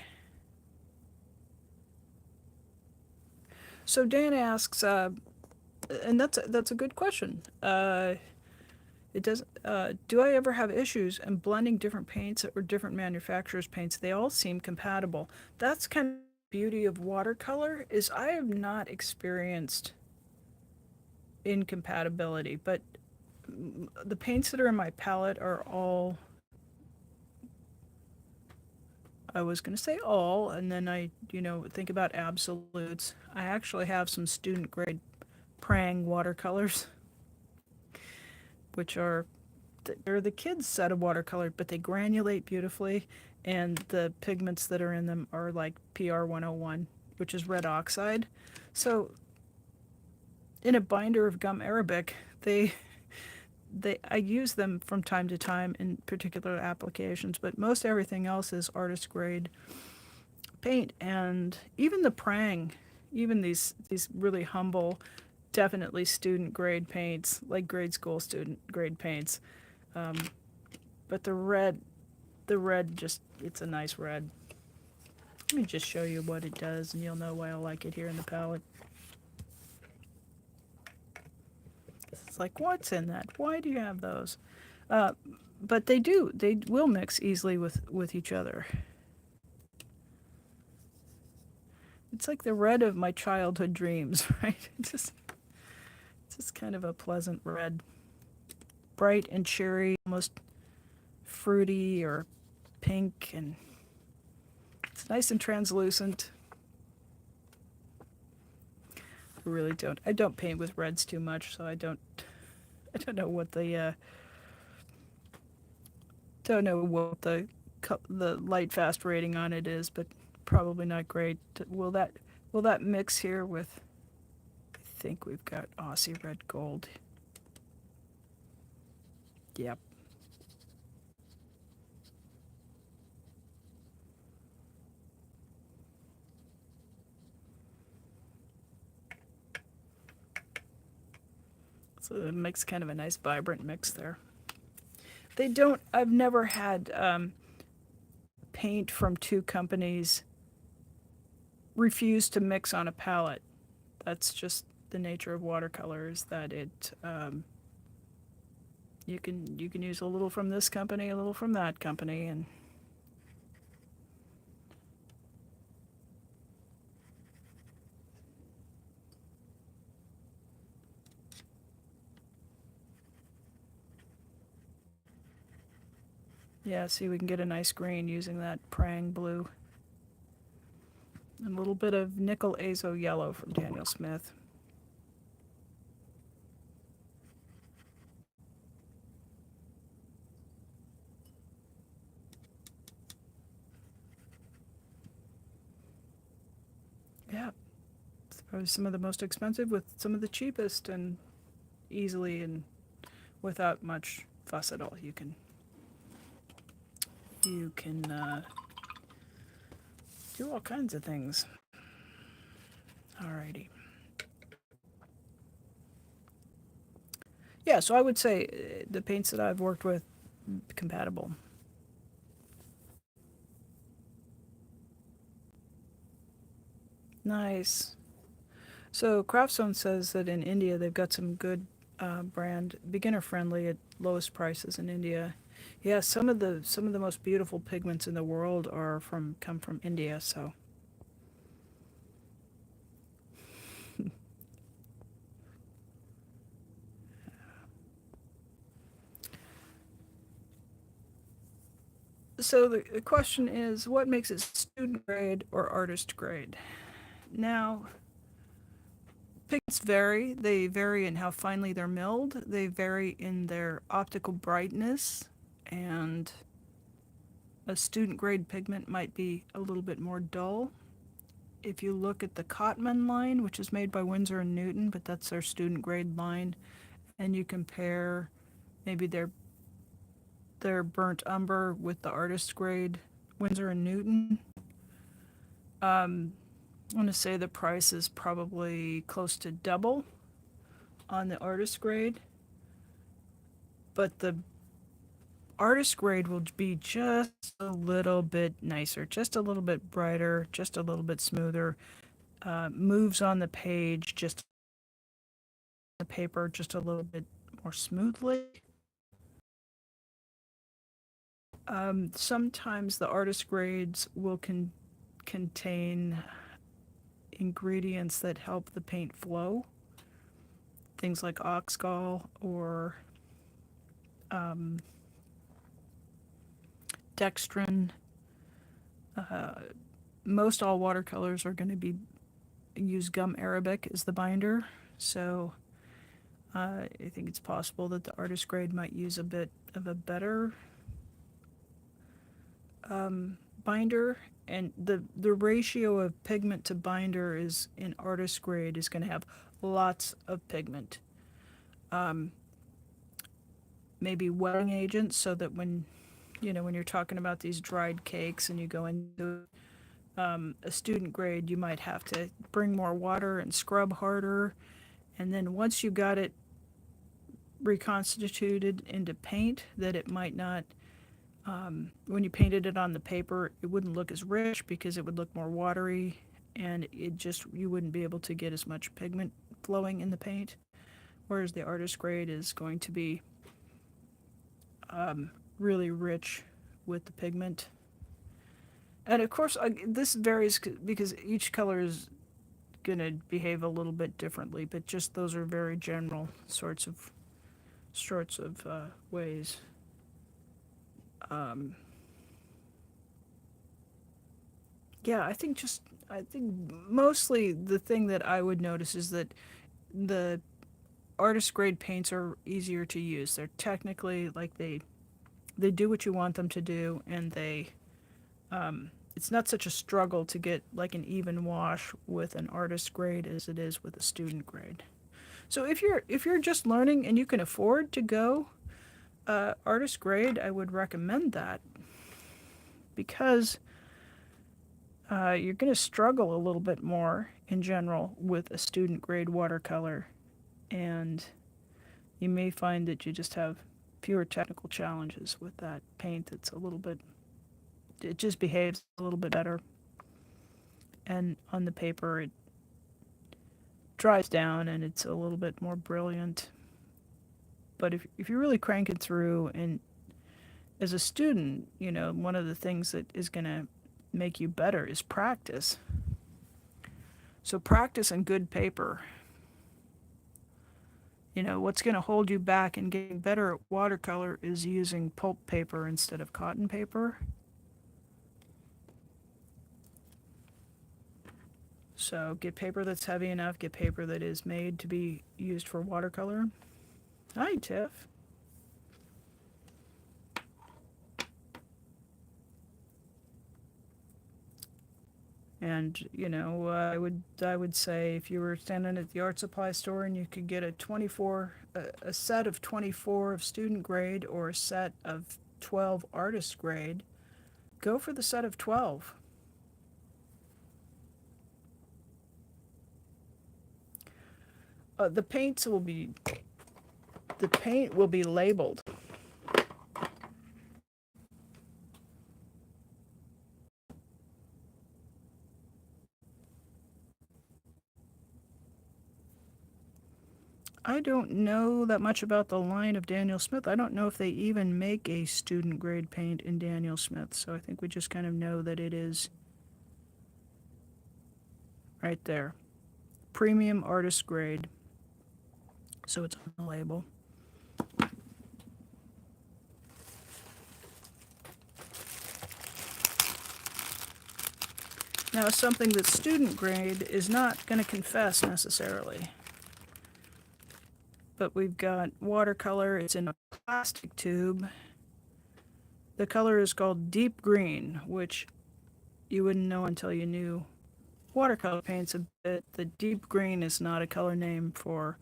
So Dan asks, and that's a good question. It does. Do I ever have issues in blending different paints or different manufacturers' paints? They all seem compatible. That's kind of the beauty of watercolor is I have not experienced incompatibility, but the paints that are in my palette are all. I was going to say all, and then I, think about absolutes. I actually have some student grade Prang watercolors, which are they're the kids' set of watercolor, but they granulate beautifully, and the pigments that are in them are like PR 101, which is red oxide. So in a binder of gum arabic, I use them from time to time in particular applications, but most everything else is artist grade paint, and even the Prang, even these really humble, definitely student grade paints, like grade school student grade paints. But the red just, it's a nice red. Let me just show you what it does, and you'll know why I like it here in the palette. It's like, what's in that? Why do you have those? But they will mix easily with each other. It's like the red of my childhood dreams, right? It's just kind of a pleasant red. Bright and cheery, almost fruity or pink, and it's nice and translucent. I don't paint with reds too much, so I don't know what the light fast rating on it is, but probably not great. Will that mix here with, I think we've got Aussie red gold. Yep. So it makes kind of a nice vibrant mix there. I've never had paint from two companies refuse to mix on a palette. That's just the nature of watercolors, that it you can use a little from this company, a little from that company, and yeah, see, we can get a nice green using that Prang blue. And a little bit of nickel azo yellow from Daniel Smith. Yeah, it's probably some of the most expensive with some of the cheapest, and easily and without much fuss at all. You can do all kinds of things. Alrighty. Yeah, so I would say the paints that I've worked with, compatible. Nice. So Craftstone says that in India they've got some good brand, beginner friendly at lowest prices in India. Yeah, some of the most beautiful pigments in the world come from India. So the question is, what makes it student grade or artist grade? Now, pigments vary. They vary in how finely they're milled. They vary in their optical brightness, and a student grade pigment might be a little bit more dull. If you look at the Cotman line, which is made by Winsor & Newton, but that's their student grade line, and you compare maybe their burnt umber with the artist grade Winsor & Newton, I'm going to say the price is probably close to double on the artist grade, but the artist grade will be just a little bit nicer, just a little bit brighter, just a little bit smoother, moves on the page, just the paper just a little bit more smoothly. Sometimes the artist grades will contain ingredients that help the paint flow, things like oxgall or dextrin. Most all watercolors are going to use gum arabic as the binder, so I think it's possible that the artist grade might use a bit of a better binder, and the ratio of pigment to binder is in artist grade is going to have lots of pigment. Maybe wetting agents, so that when you're talking about these dried cakes and you go into a student grade, you might have to bring more water and scrub harder, and then once you got it reconstituted into paint, that it might not, when you painted it on the paper, it wouldn't look as rich because it would look more watery, and you wouldn't be able to get as much pigment flowing in the paint, whereas the artist grade is going to be really rich with the pigment. And of course, this varies because each color is going to behave a little bit differently, but just those are very general sorts of ways. Yeah, I think mostly the thing that I would notice is that the artist grade paints are easier to use. They're technically, like, they do what you want them to do, and it's not such a struggle to get like an even wash with an artist grade as it is with a student grade. So if you're just learning and you can afford to go artist grade, I would recommend that, because you're going to struggle a little bit more in general with a student grade watercolor, and you may find that you just have fewer technical challenges with that paint. It just behaves a little bit better, and on the paper it dries down and it's a little bit more brilliant. But if you're really cranking through, and as a student, one of the things that is going to make you better is practice. So practice and good paper. What's going to hold you back in getting better at watercolor is using pulp paper instead of cotton paper. So get paper that's heavy enough, get paper that is made to be used for watercolor. Hi, Tiff. And I would say, if you were standing at the art supply store and you could get a set of 24 of student grade or a set of 12 artist grade, go for the set of 12. The paint will be labeled. I don't know that much about the line of Daniel Smith. I don't know if they even make a student grade paint in Daniel Smith, so I think we just kind of know that it is right there. Premium artist grade. So it's on the label. Now, something that's student grade is not going to confess necessarily. But we've got watercolor. It's in a plastic tube. The color is called deep green, which you wouldn't know until you knew watercolor paints a bit. The deep green is not a color name for,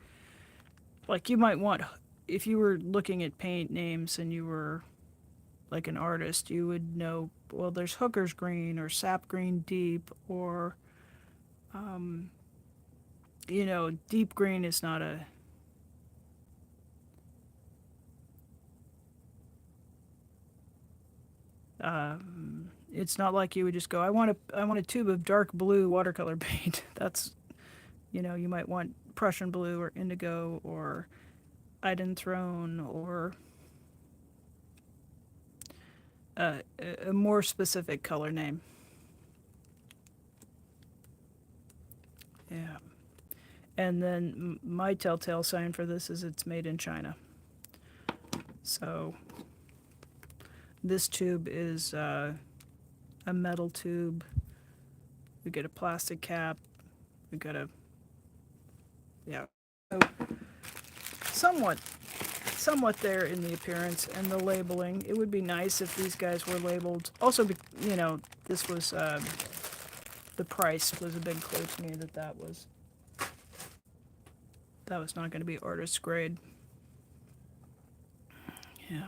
like, you might want, if you were looking at paint names and you were like an artist, you would know, well, there's hooker's green or sap green deep, or, um, deep green is not a, it's not like you would just go, I want a tube of dark blue watercolor paint. That's, you might want Prussian blue or indigo or Eidenthrone or a more specific color name. Yeah. And then my telltale sign for this is it's made in China. So this tube is a metal tube. We get a plastic cap. We got a, yeah, so somewhat there in the appearance and the labeling. It would be nice if these guys were labeled. Also, this was the price was a big clue to me that was not going to be artist grade. Yeah.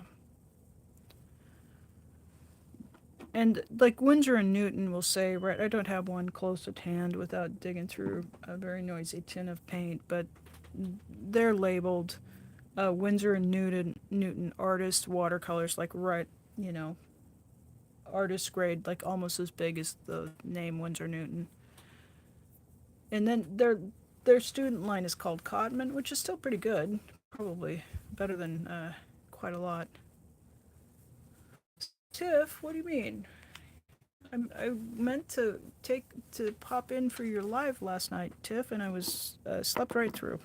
And like Winsor and Newton will say, right, I don't have one close at hand without digging through a very noisy tin of paint, but they're labeled Winsor and Newton artist watercolors, like right, artist grade, like almost as big as the name Winsor Newton. And then their student line is called Codman, which is still pretty good, probably better than quite a lot. Tiff, what do you mean? I meant to pop in for your live last night, Tiff, and I was slept right through.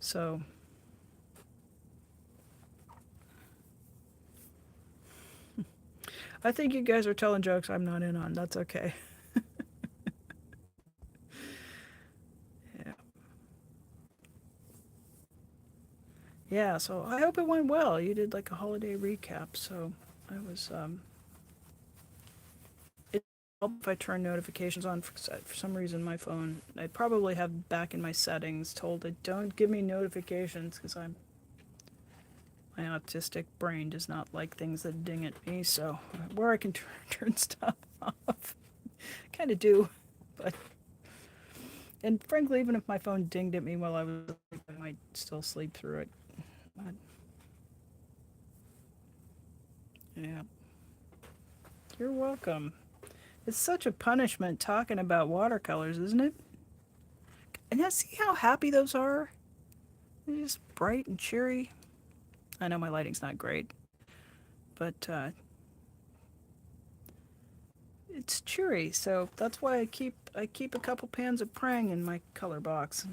So I think you guys are telling jokes I'm not in on. That's okay. Yeah. Yeah, so I hope it went well. You did like a holiday recap, so I was it helped if I turn notifications on for some reason my phone. I probably have back in my settings told it don't give me notifications because my autistic brain does not like things that ding at me, so where I can turn stuff off, kind of do, but and frankly, even if my phone dinged at me while I was asleep, I might still sleep through it. But, yeah, you're welcome. It's such a punishment talking about watercolors, isn't it? And now see how happy those are? They're just bright and cheery. I know my lighting's not great, but it's cheery, so that's why I keep a couple pans of Prang in my color box.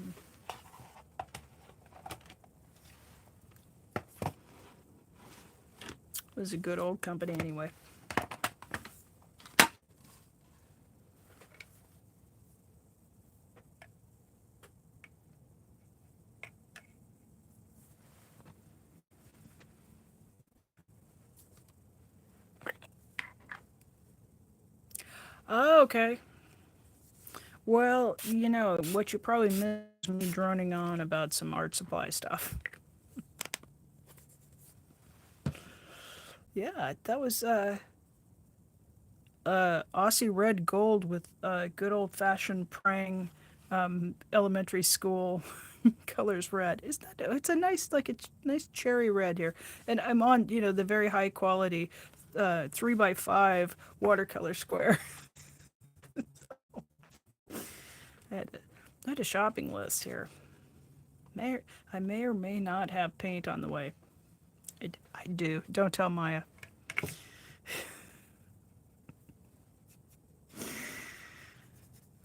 It was a good old company anyway. Oh, okay. Well, what you probably missed is me droning on about some art supply stuff. Yeah, that was Aussie red gold with good old fashioned Prang elementary school colors red. Is that it's a nice it's nice cherry red here. And I'm on, the very high quality 3x5 watercolor square. I had a shopping list here. I may or may not have paint on the way. I do. Don't tell Maya.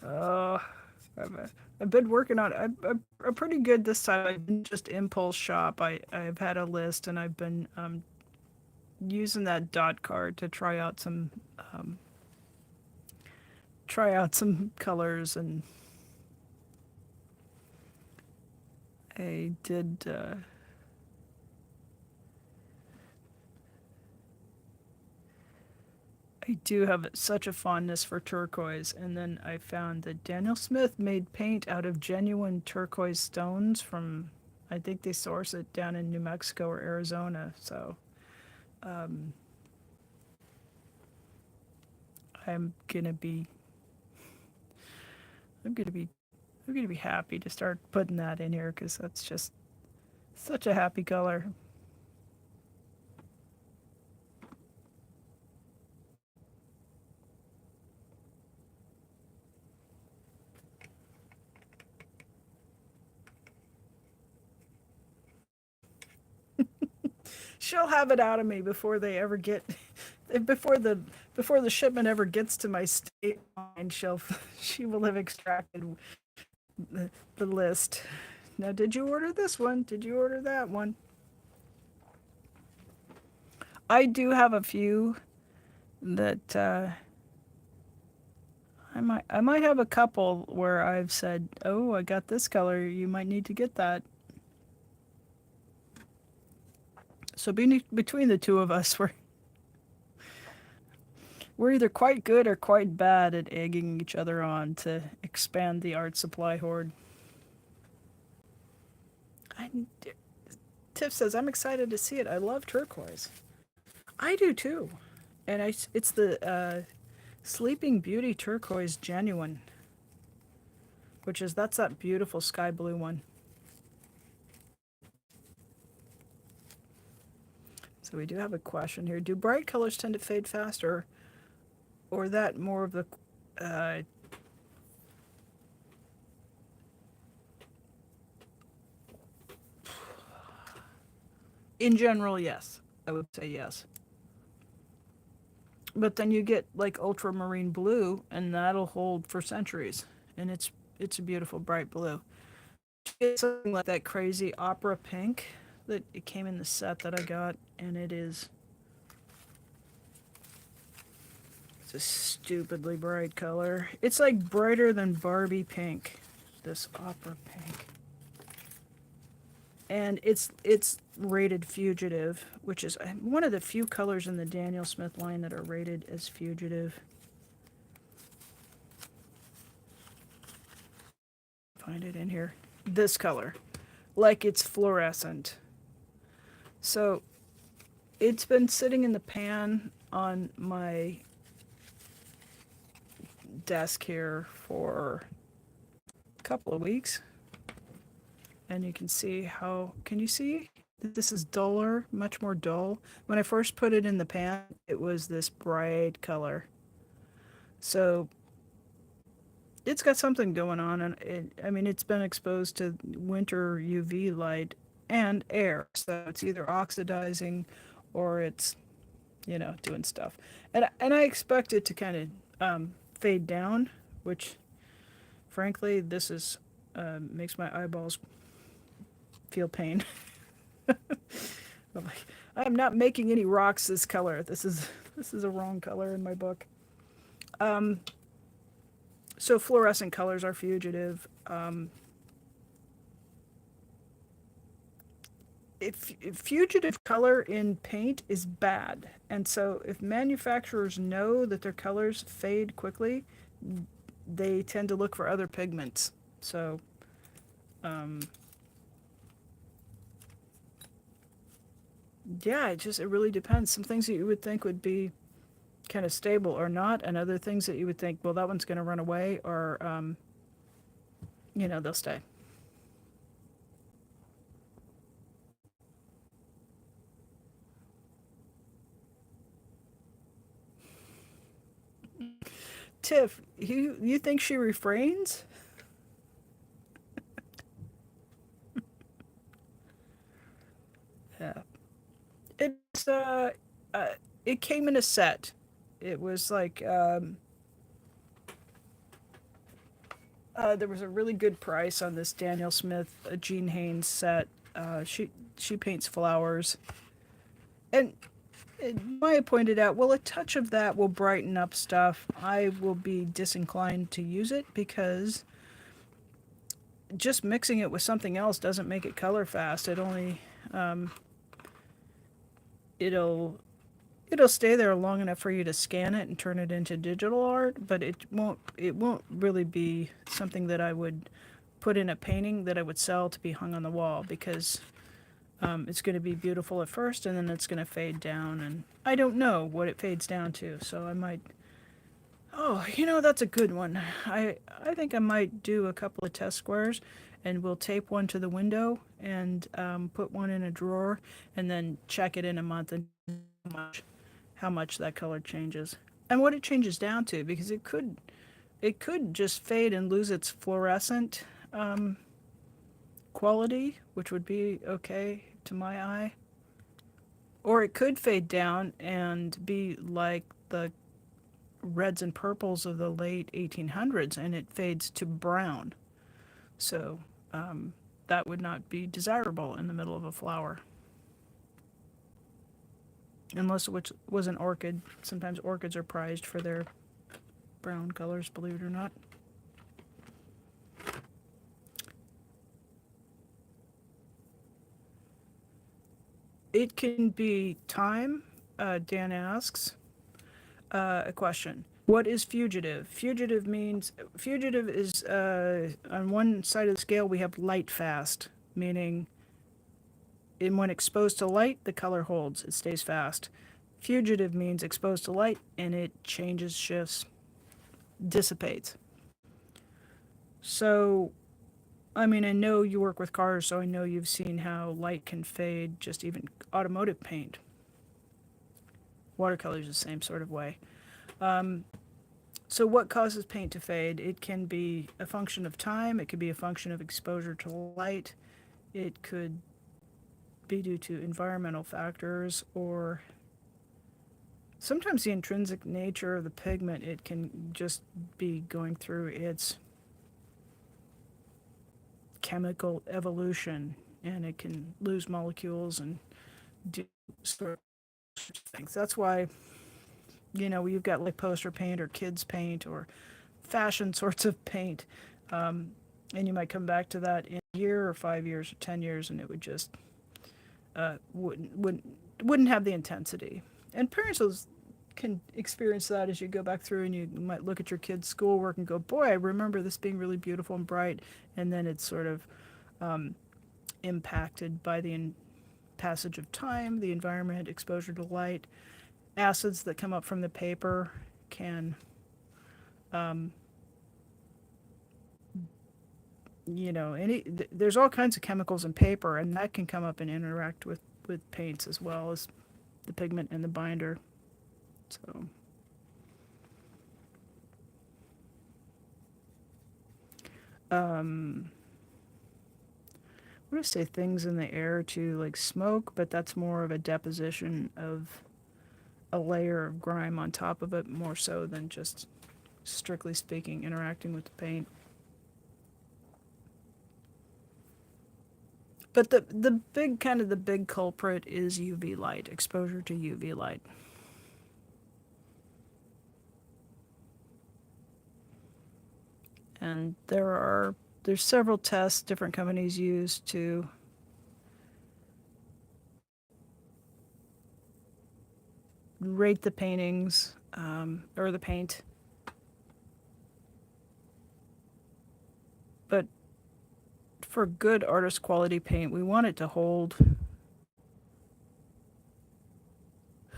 Oh, I've been working on it. I'm pretty good this time. I didn't just impulse shop. I've had a list and I've been using that dot card to try out some try out some colors, and I did. I do have such a fondness for turquoise, and then I found that Daniel Smith made paint out of genuine turquoise stones from, I think they source it down in New Mexico or Arizona. So um, I'm gonna be, I'm gonna be, I'm gonna be happy to start putting that in here because that's just such a happy color. She'll have it out of me before they ever get, before the before the shipment ever gets to my state line. She will have extracted the list. Now, did you order this one? Did you order that one? I do have a few that I might have a couple where I've said, "Oh, I got this color. You might need to get that." So between the two of us, we're either quite good or quite bad at egging each other on to expand the art supply hoard. I, Tiff says, "I'm excited to see it. I love turquoise." I do too, and it's the Sleeping Beauty turquoise genuine, that's that beautiful sky blue one. So we do have a question here. Do bright colors tend to fade faster, or that more of the uh, in general, yes. I would say yes. But then you get like ultramarine blue, and that'll hold for centuries, and it's a beautiful bright blue. It's something like that crazy opera pink that it came in the set that I got, and it's a stupidly bright color. It's like brighter than Barbie pink, this opera pink. And it's rated fugitive, which is one of the few colors in the Daniel Smith line that are rated as fugitive. Find it in here. This color, like it's fluorescent. So it's been sitting in the pan on my desk here for a couple of weeks. And you can see can you see that this is duller, much more dull? When I first put it in the pan, it was this bright color. So it's got something going on, and it's been exposed to winter UV light and air, so it's either oxidizing or it's doing stuff. And I expect it to kind of fade down, which frankly this is makes my eyeballs feel pain. I'm like, I'm not making any rocks this color. This is a wrong color in my book. So fluorescent colors are fugitive. If fugitive color in paint is bad, and so if manufacturers know that their colors fade quickly, they tend to look for other pigments. So yeah, it really depends. Some things that you would think would be kind of stable or not, and other things that you would think, well, that one's going to run away, or they'll stay. Tiff, you think she refrains? Yeah. It's it came in a set. It was like there was a really good price on this Daniel Smith Jean Haynes set. She paints flowers, and Maya pointed out, well, a touch of that will brighten up stuff. I will be disinclined to use it because just mixing it with something else doesn't make it color fast. It only it'll it'll stay there long enough for you to scan it and turn it into digital art, but it won't really be something that I would put in a painting that I would sell to be hung on the wall because it's going to be beautiful at first and then it's going to fade down, and I don't know what it fades down to, so I might. Oh, that's a good one. I think I might do a couple of test squares, and we'll tape one to the window and put one in a drawer, and then check it in a month and how much that color changes and what it changes down to, because it could just fade and lose its fluorescent quality, which would be okay to my eye, or it could fade down and be like the reds and purples of the late 1800s, and it fades to brown. So that would not be desirable in the middle of a flower. Unless it was an orchid. Sometimes orchids are prized for their brown colors, believe it or not. It can be time, Dan asks. A question. What is fugitive? Fugitive is on one side of the scale we have light fast, meaning when exposed to light the color holds, it stays fast. Fugitive means exposed to light and it changes, shifts, dissipates. So, I mean, I know you work with cars, so I know you've seen how light can fade, just even automotive paint. Watercolor is the same sort of way. So what causes paint to fade? It can be a function of time, it could be a function of exposure to light, it could be due to environmental factors, or sometimes the intrinsic nature of the pigment. It can just be going through its chemical evolution, and it can lose molecules and do sort of things. That's why, you've got like poster paint or kids paint or fashion sorts of paint, and you might come back to that in a year or 5 years or 10 years, and it would just wouldn't have the intensity. And parents can experience that as you go back through, and you might look at your kids' schoolwork and go, "Boy, I remember this being really beautiful and bright," and then it's sort of impacted by the passage of time, the environment, exposure to light. Acids that come up from the paper can, there's all kinds of chemicals in paper, and that can come up and interact with paints as well as the pigment and the binder. So, I want to say things in the air too, like smoke, but that's more of a deposition of a layer of grime on top of it, more so than just, strictly speaking, interacting with the paint. But the big culprit is UV light, exposure to UV light. And there's several tests different companies use to rate the paintings, or the paint. But for good artist quality paint, we want it to hold.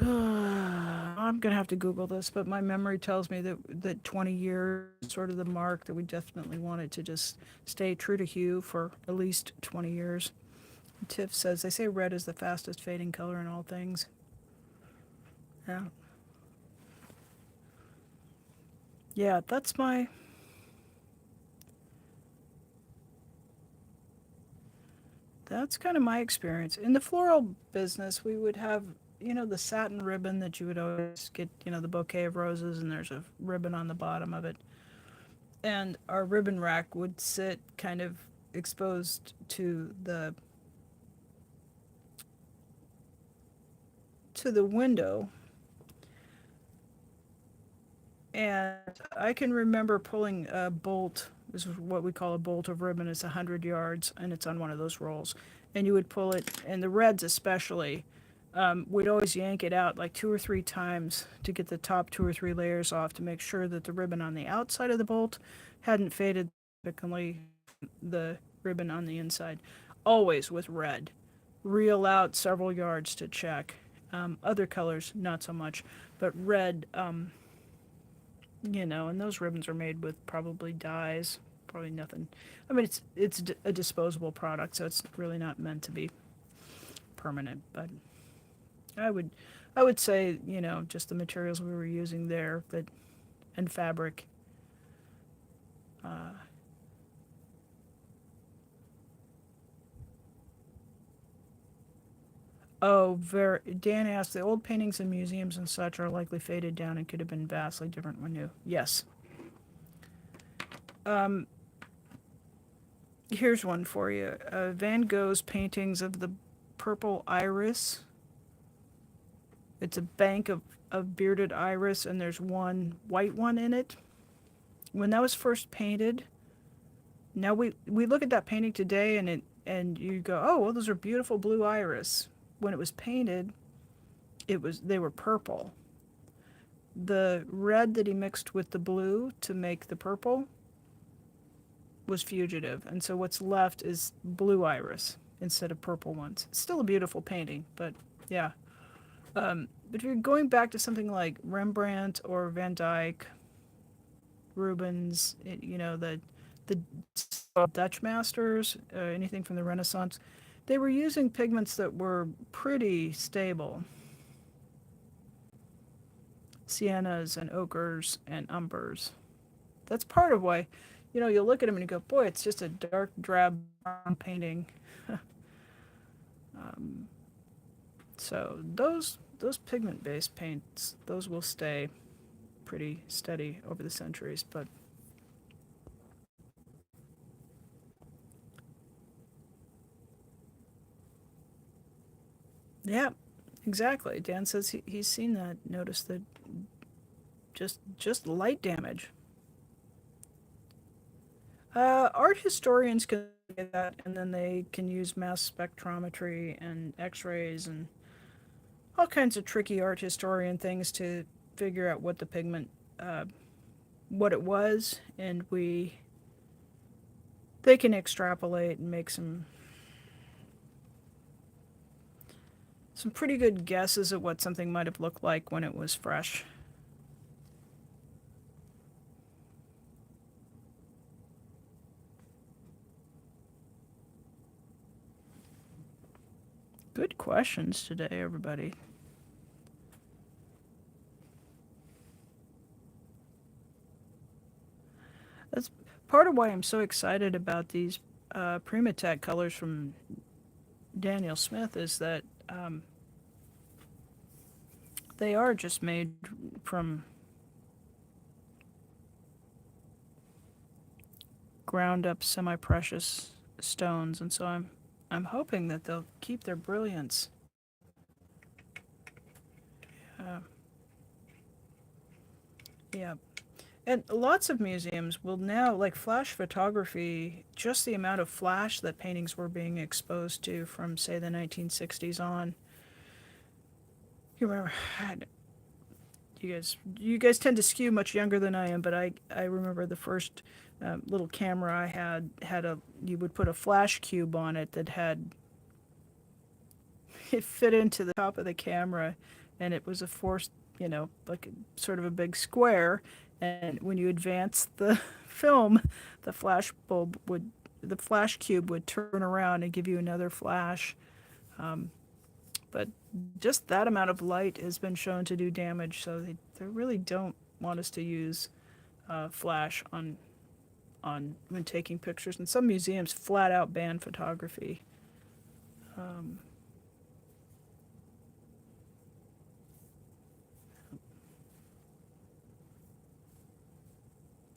I'm gonna have to Google this, but my memory tells me that 20 years is sort of the mark, that we definitely want it to just stay true to hue for at least 20 years. Tiff says they say red is the fastest fading color in all things. Yeah. Yeah, that's kind of my experience. In the floral business, we would have, the satin ribbon that you would always get, the bouquet of roses, and there's a ribbon on the bottom of it. And our ribbon rack would sit kind of exposed to to the window, and I can remember pulling a bolt. This is what we call a bolt of ribbon. It's 100 yards, and it's on one of those rolls. And you would pull it, and the reds especially, we'd always yank it out like 2 or 3 times to get the top 2 or 3 layers off to make sure that the ribbon on the outside of the bolt hadn't faded significantly the ribbon on the inside. Always with red. Reel out several yards to check. Other colors, not so much. But red, and those ribbons are made with probably dyes, probably nothing. I mean, it's a disposable product, so it's really not meant to be permanent. But I would say, just the materials we were using there, and fabric. Uh, Dan asked, the old paintings in museums and such are likely faded down and could have been vastly different when new. Yes. Here's one for you. Van Gogh's paintings of the purple iris. It's a bank of bearded iris, and there's one white one in it. When that was first painted, now we look at that painting today, and you go, oh, well, those are beautiful blue iris. When it was painted, they were purple. The red that he mixed with the blue to make the purple was fugitive, and so what's left is blue iris instead of purple ones. It's still a beautiful painting, but yeah. But if you're going back to something like Rembrandt or Van Dyck, Rubens, the Dutch masters, anything from the Renaissance, they were using pigments that were pretty stable. Siennas and ochres and umbers. That's part of why, you'll look at them and you go, boy, it's just a dark, drab brown painting. So those pigment-based paints, those will stay pretty steady over the centuries, but yeah, exactly. Dan says he's seen that, noticed that just light damage. Art historians can do that, and then they can use mass spectrometry and X-rays and all kinds of tricky art historian things to figure out what the pigment, what it was, and they can extrapolate and make some pretty good guesses at what something might have looked like when it was fresh. Good questions today, everybody. That's part of why I'm so excited about these Primatech colors from Daniel Smith, is that they are just made from ground up semi-precious stones, and so I'm hoping that they'll keep their brilliance. Yeah. And lots of museums will now, like flash photography, just the amount of flash that paintings were being exposed to from, say, the 1960s on. You remember, you guys tend to skew much younger than I am, but I remember the first little camera I had you would put a flash cube on it that it fit into the top of the camera, and it was a forced, like sort of a big square, and when you advance the film, the flash cube would turn around and give you another flash. But just that amount of light has been shown to do damage, so they really don't want us to use flash on when taking pictures. And some museums flat out ban photography.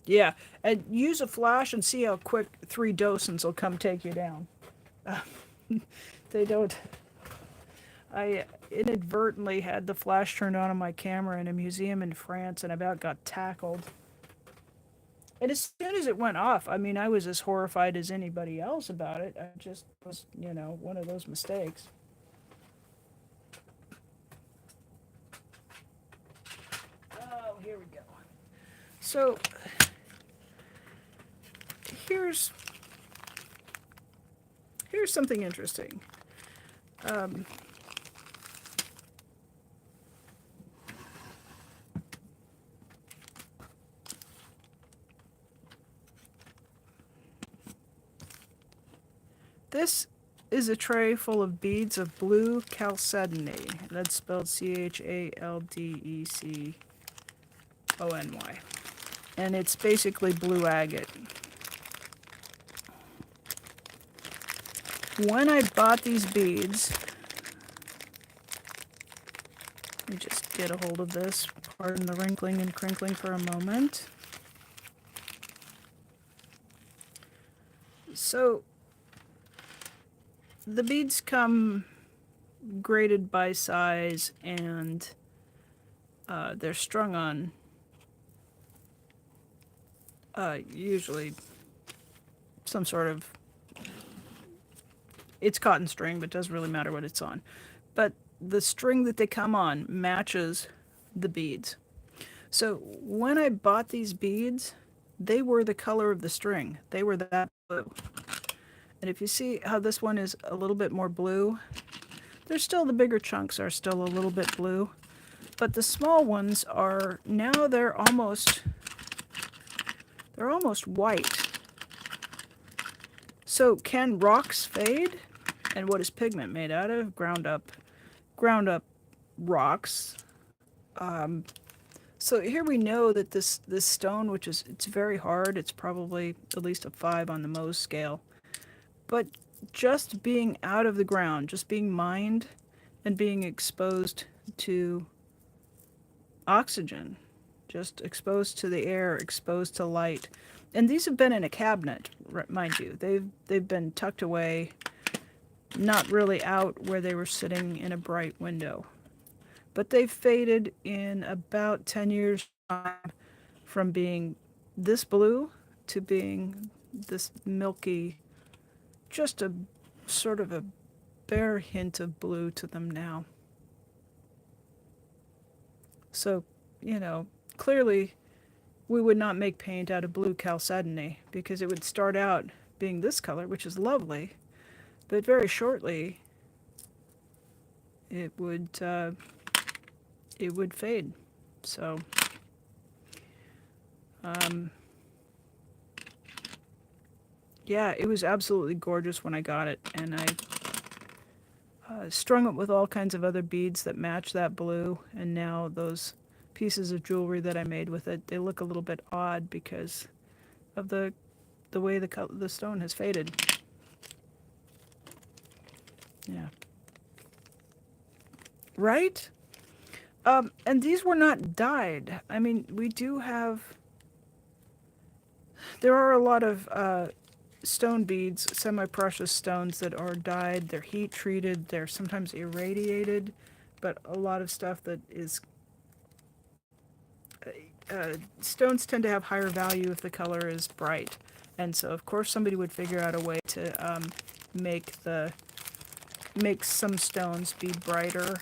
Yeah, and use a flash and see how quick 3 docents will come take you down. They don't. inadvertently had the flash turned on my camera in a museum in France and about got tackled. And as soon as it went off, I mean, I was as horrified as anybody else about it. I just was, one of those mistakes. Oh, here we go. So here's something interesting. Um, this is a tray full of beads of blue chalcedony. That's spelled Chaldecony. And it's basically blue agate. When I bought these beads, let me just get a hold of this. Pardon the wrinkling and crinkling for a moment. So, the beads come graded by size, and they're strung on usually some sort of, it's cotton string, but it doesn't really matter what it's on. But the string that they come on matches the beads. So when I bought these beads, they were the color of the string. They were that blue. And if you see how this one is a little bit more blue, there's still, the bigger chunks are still a little bit blue, but the small ones are, now they're almost white. So can rocks fade? And what is pigment made out of? Ground up rocks. So here we know that this stone, which is, it's very hard, it's probably at least a 5 on the Mohs scale, but just being out of the ground, just being mined and being exposed to oxygen, just exposed to the air, exposed to light. And these have been in a cabinet, mind you. They've been tucked away, not really out where they were sitting in a bright window. But they've faded in about 10 years time, from being this blue to being this milky, just a sort of a bare hint of blue to them now. So, clearly we would not make paint out of blue chalcedony, because it would start out being this color, which is lovely, but very shortly it would fade. So yeah, it was absolutely gorgeous when I got it, and I strung it with all kinds of other beads that match that blue, and now those pieces of jewelry that I made with it, they look a little bit odd because of the way the stone has faded. Yeah. Right? And these were not dyed. I mean, we do have, there are a lot of stone beads, semi-precious stones that are dyed. They're heat treated, they're sometimes irradiated, but a lot of stuff that is, stones tend to have higher value if the color is bright. And so of course somebody would figure out a way to make some stones be brighter.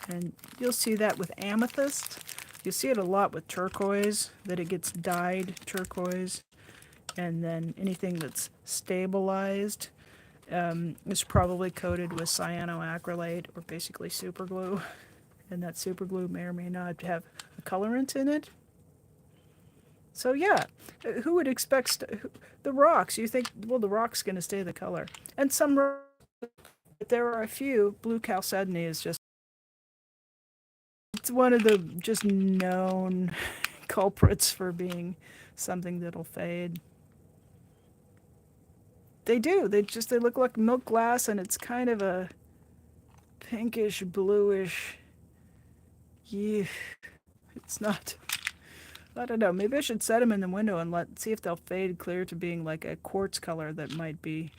And you'll see that with amethyst. You see it a lot with turquoise, that it gets dyed turquoise. And then anything that's stabilized is probably coated with cyanoacrylate, or basically superglue. And that superglue may or may not have a colorant in it. So yeah, who would expect the rocks? You think, well, the rock's going to stay the color. And some, but there are a few. Blue chalcedony is just, it's one of the just known culprits for being something that'll fade. They do. They look like milk glass, and it's kind of a pinkish, bluish. Yeah, it's not. I don't know. Maybe I should set them in the window and see if they'll fade clear to being like a quartz color that might be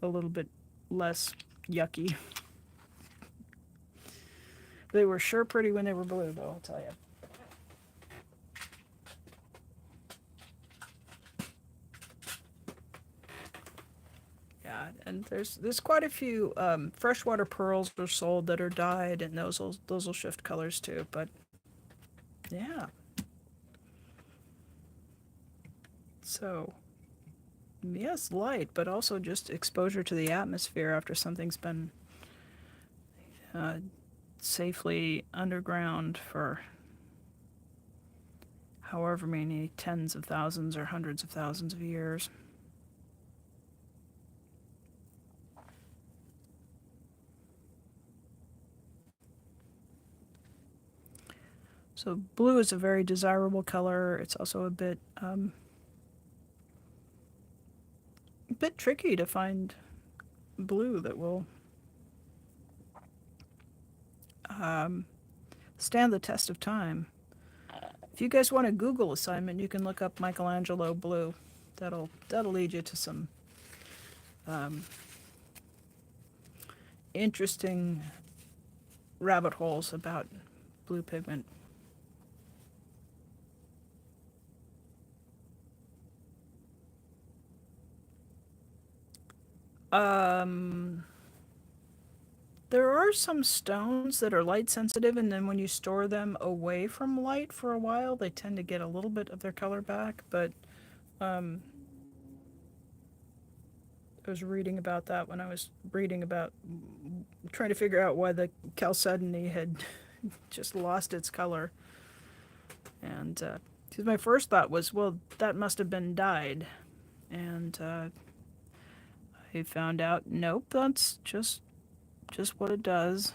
a little bit less yucky. They were sure pretty when they were blue, though, I'll tell you. Yeah, and there's quite a few freshwater pearls are sold that are dyed, and those will shift colors too. But yeah, so yes, light, but also just exposure to the atmosphere after something's been uh, safely underground for however many tens of thousands or hundreds of thousands of years. So blue is a very desirable color. It's also a bit tricky to find blue that will um, stand the test of time. If you guys want a Google assignment, you can look up Michelangelo blue. That'll lead you to some um, interesting rabbit holes about blue pigment. Um, there are some stones that are light sensitive, and then when you store them away from light for a while, they tend to get a little bit of their color back. But um, I was reading about that when I was reading about trying to figure out why the chalcedony had just lost its color. And because my first thought was, well, that must have been dyed. And I found out, nope, that's just what it does.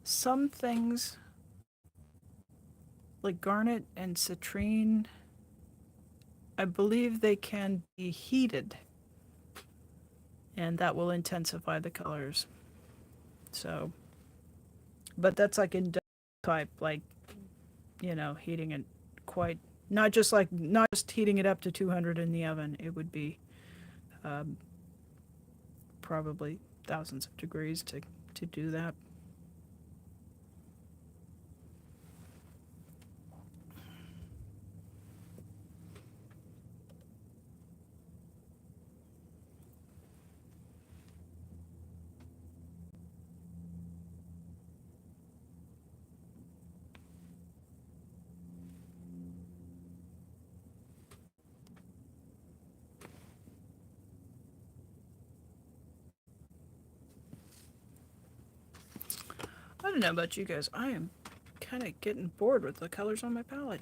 Some things like garnet and citrine, I believe they can be heated, and that will intensify the colors. So, but that's like in type, like heating it quite not just heating it up to 200 in the oven. It would be um, probably thousands of degrees to do that. I don't know about you guys. I am kind of getting bored with the colors on my palette.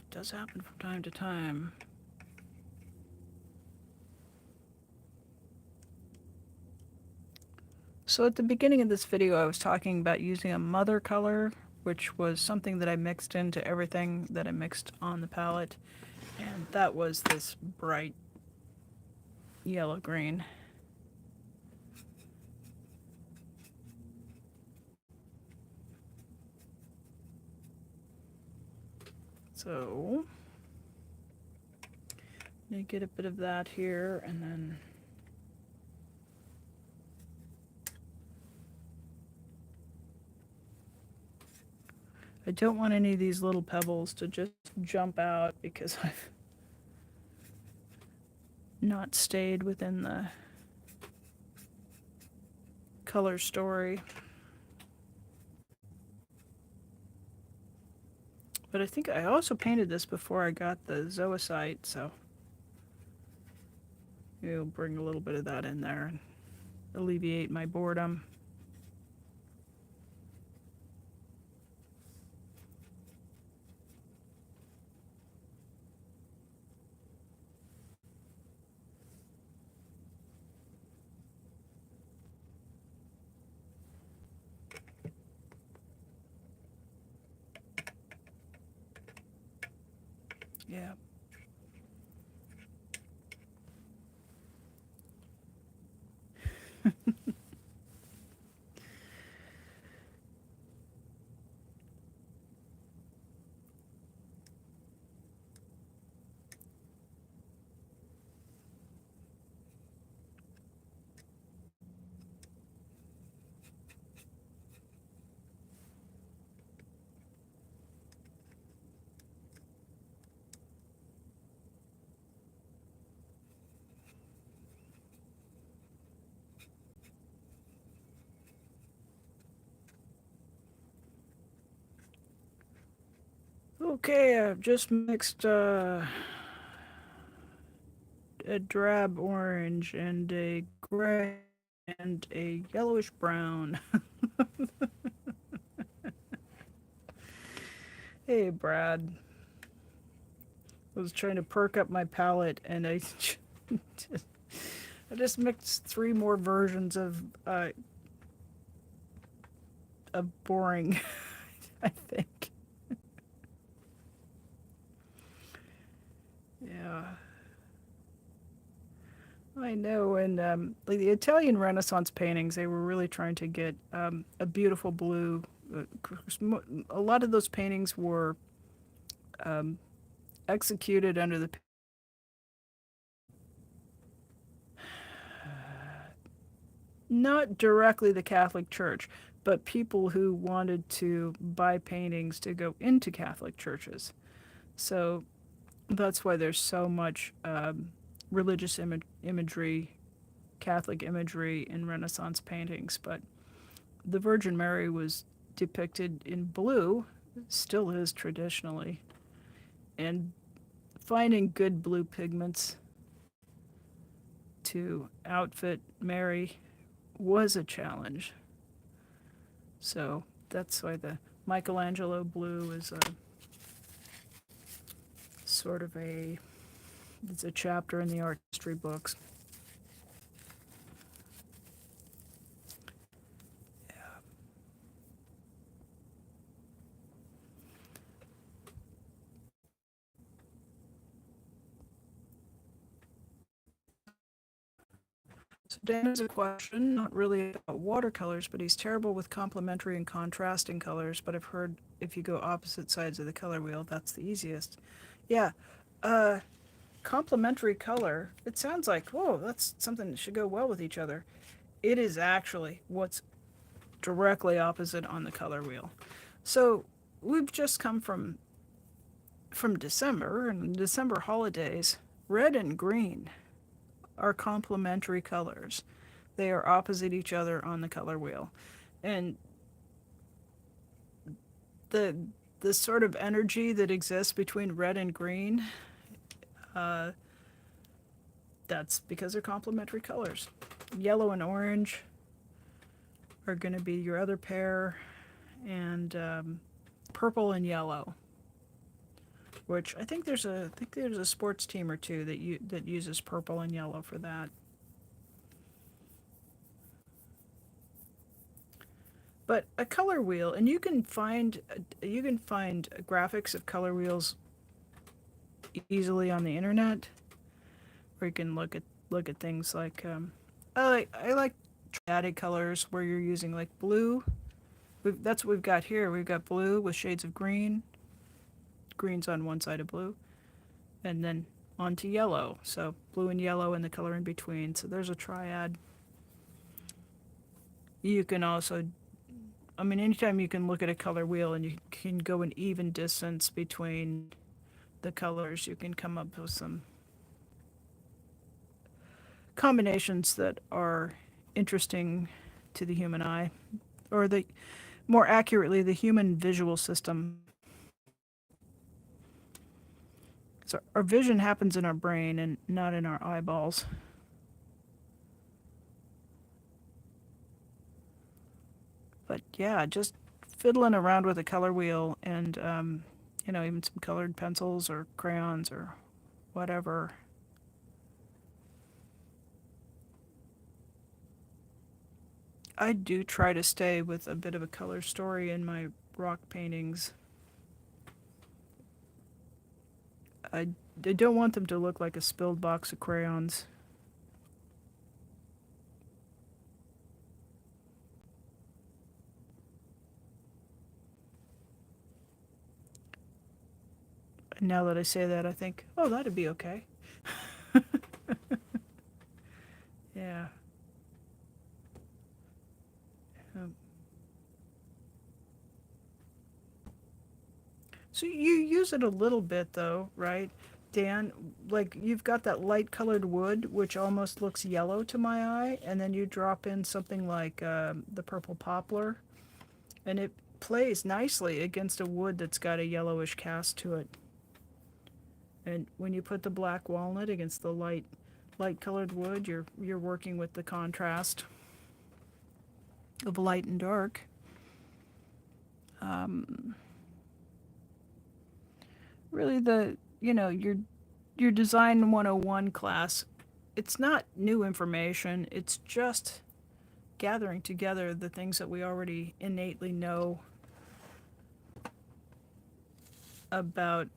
Does happen from time to time. So at the beginning of this video, I was talking about using a mother color, which was something that I mixed into everything that I mixed on the palette. And that was this bright yellow-green. So, I'm going to get a bit of that here, and then I don't want any of these little pebbles to just jump out because I've not stayed within the color story. But I think I also painted this before I got the zoisite, so maybe I'll bring a little bit of that in there and alleviate my boredom. Yeah. Okay, I've just mixed a drab orange and a gray and a yellowish brown. Hey, Brad. I was trying to perk up my palette and I just mixed three more versions of boring, I think. Yeah. I know, and like the Italian Renaissance paintings, they were really trying to get a beautiful blue. A lot of those paintings were um, executed under the not directly the Catholic Church, but people who wanted to buy paintings to go into Catholic churches. So that's why there's so much religious imagery, Catholic imagery in Renaissance paintings. But the Virgin Mary was depicted in blue, still is traditionally, and finding good blue pigments to outfit Mary was a challenge. So that's why the Michelangelo blue is a sort of it's a chapter in the art history books. So Dan has a question, not really about watercolors, but he's terrible with complementary and contrasting colors. But I've heard if you go opposite sides of the color wheel, that's the easiest. Yeah, uh, complementary color. It sounds like, whoa, that's something that should go well with each other. It is actually what's directly opposite on the color wheel. So we've just come from December and December holidays. Red and green are complementary colors. They are opposite each other on the color wheel. And the the sort of energy that exists between red and green, uh, that's because they're complementary colors. Yellow and orange are going to be your other pair, and purple and yellow. Which I think there's a sports team or two that uses purple and yellow for that. But a color wheel, and you can find graphics of color wheels easily on the internet, or you can look at things like I like triadic colors where you're using like blue. That's what we've got here. We've got blue with shades of green. Green's on one side of blue, and then onto yellow. So blue and yellow and the color in between. So there's a triad. You can also, I mean, anytime you can look at a color wheel and you can go an even distance between the colors, you can come up with some combinations that are interesting to the human eye, or the more accurately, the human visual system. So our vision happens in our brain and not in our eyeballs. But yeah, just fiddling around with a color wheel and even some colored pencils or crayons or whatever. I do try to stay with a bit of a color story in my rock paintings. I, I don't want them to look like a spilled box of crayons. And now that I say that, I think, oh, that'd be okay. Yeah. Um, so you use it a little bit though, right? Dan, like you've got that light colored wood, which almost looks yellow to my eye, and then you drop in something like the purple poplar, and plays nicely against a wood that's got a yellowish cast to it. And when you put the black walnut against the light colored wood, you're working with the contrast of light and dark. Really, your design 101 class, it's not new information. It's just gathering together the things that we already innately know about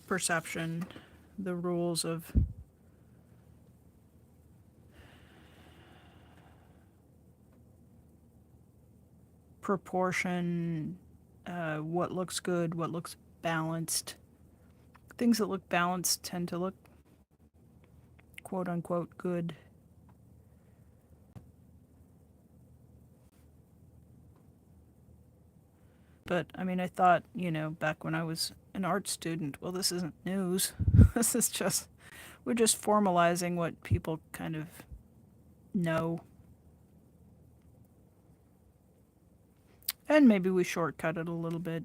perception, the rules of proportion, what looks good, what looks balanced. Things that look balanced tend to look quote unquote good. But I mean, I thought, back when I was an art student, well, this isn't news. This is just, we're just formalizing what people kind of know. And maybe we shortcut it a little bit.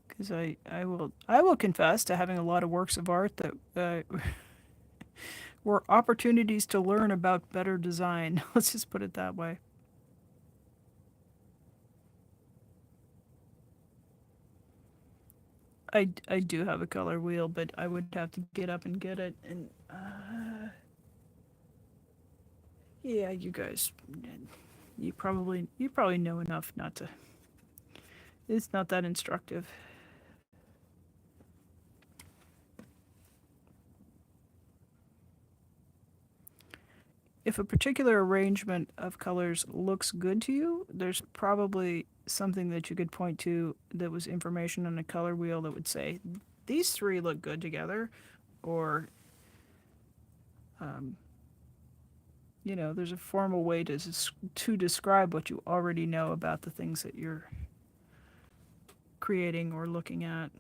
Because I will confess to having a lot of works of art that were opportunities to learn about better design. Let's just put it that way. I do have a color wheel, but I would have to get up and get it. And yeah, you guys, you probably know enough not to. It's not that instructive. If a particular arrangement of colors looks good to you, there's probably something that you could point to that was information on a color wheel that would say, these three look good together, or, there's a formal way to describe what you already know about the things that you're creating or looking at.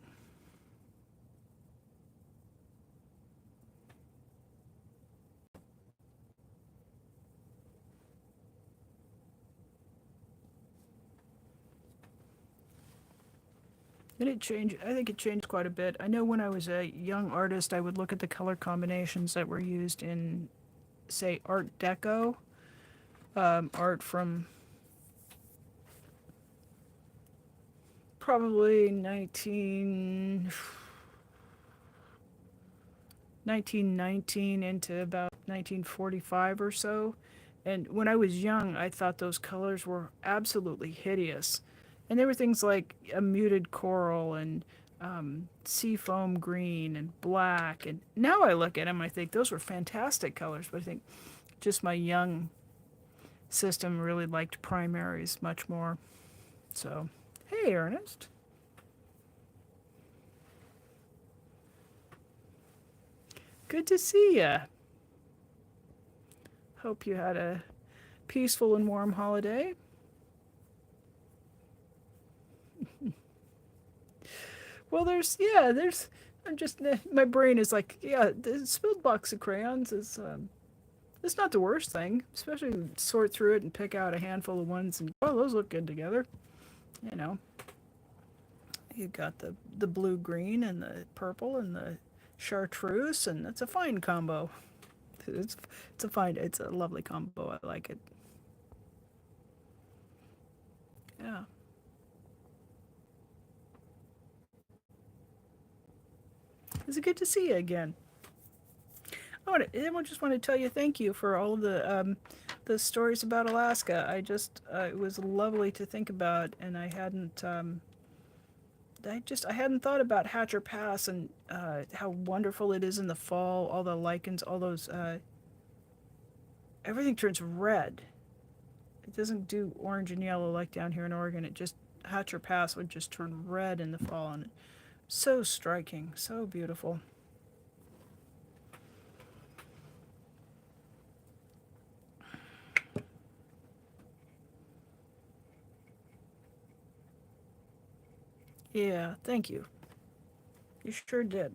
And I think it changed quite a bit. I know when I was a young artist, I would look at the color combinations that were used in, say, Art Deco, art from probably 1919 into about 1945 or so. And when I was young, I thought those colors were absolutely hideous. And there were things like a muted coral and seafoam green and black. And now I look at them, I think those were fantastic colors. But I think just my young system really liked primaries much more. So, hey, Ernest. Good to see ya. Hope you had a peaceful and warm holiday. Well, I'm just, my brain is like, yeah, the spilled box of crayons is, it's not the worst thing, especially sort through it and pick out a handful of ones and, oh, those look good together. You know, you've got the blue-green and the purple and the chartreuse, and it's a fine combo. It's it's a lovely combo. I like it. Yeah. It's good to see you again. I just want to tell you thank you for all of the stories about Alaska. It was lovely to think about, and I hadn't thought about Hatcher Pass and how wonderful it is in the fall. All the lichens, all those, everything turns red. It doesn't do orange and yellow like down here in Oregon. Hatcher Pass would just turn red in the fall, and so striking, so beautiful. Yeah, thank you. You sure did.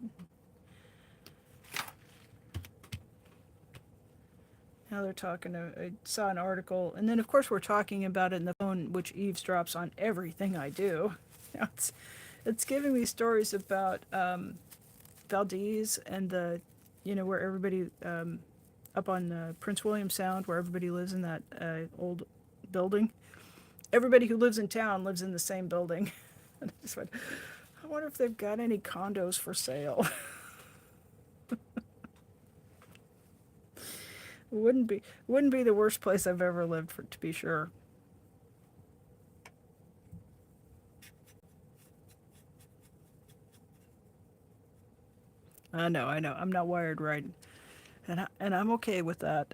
Now they're talking. I saw an article, and then of course we're talking about it in the phone, which eavesdrops on everything I do. Now it's giving me stories about Valdez and the, where everybody up on Prince William Sound, where everybody lives in that old building. Everybody who lives in town lives in the same building. And I just went, I wonder if they've got any condos for sale. Wouldn't be the worst place I've ever lived, for to be sure. I know. I'm not wired right, and I'm okay with that.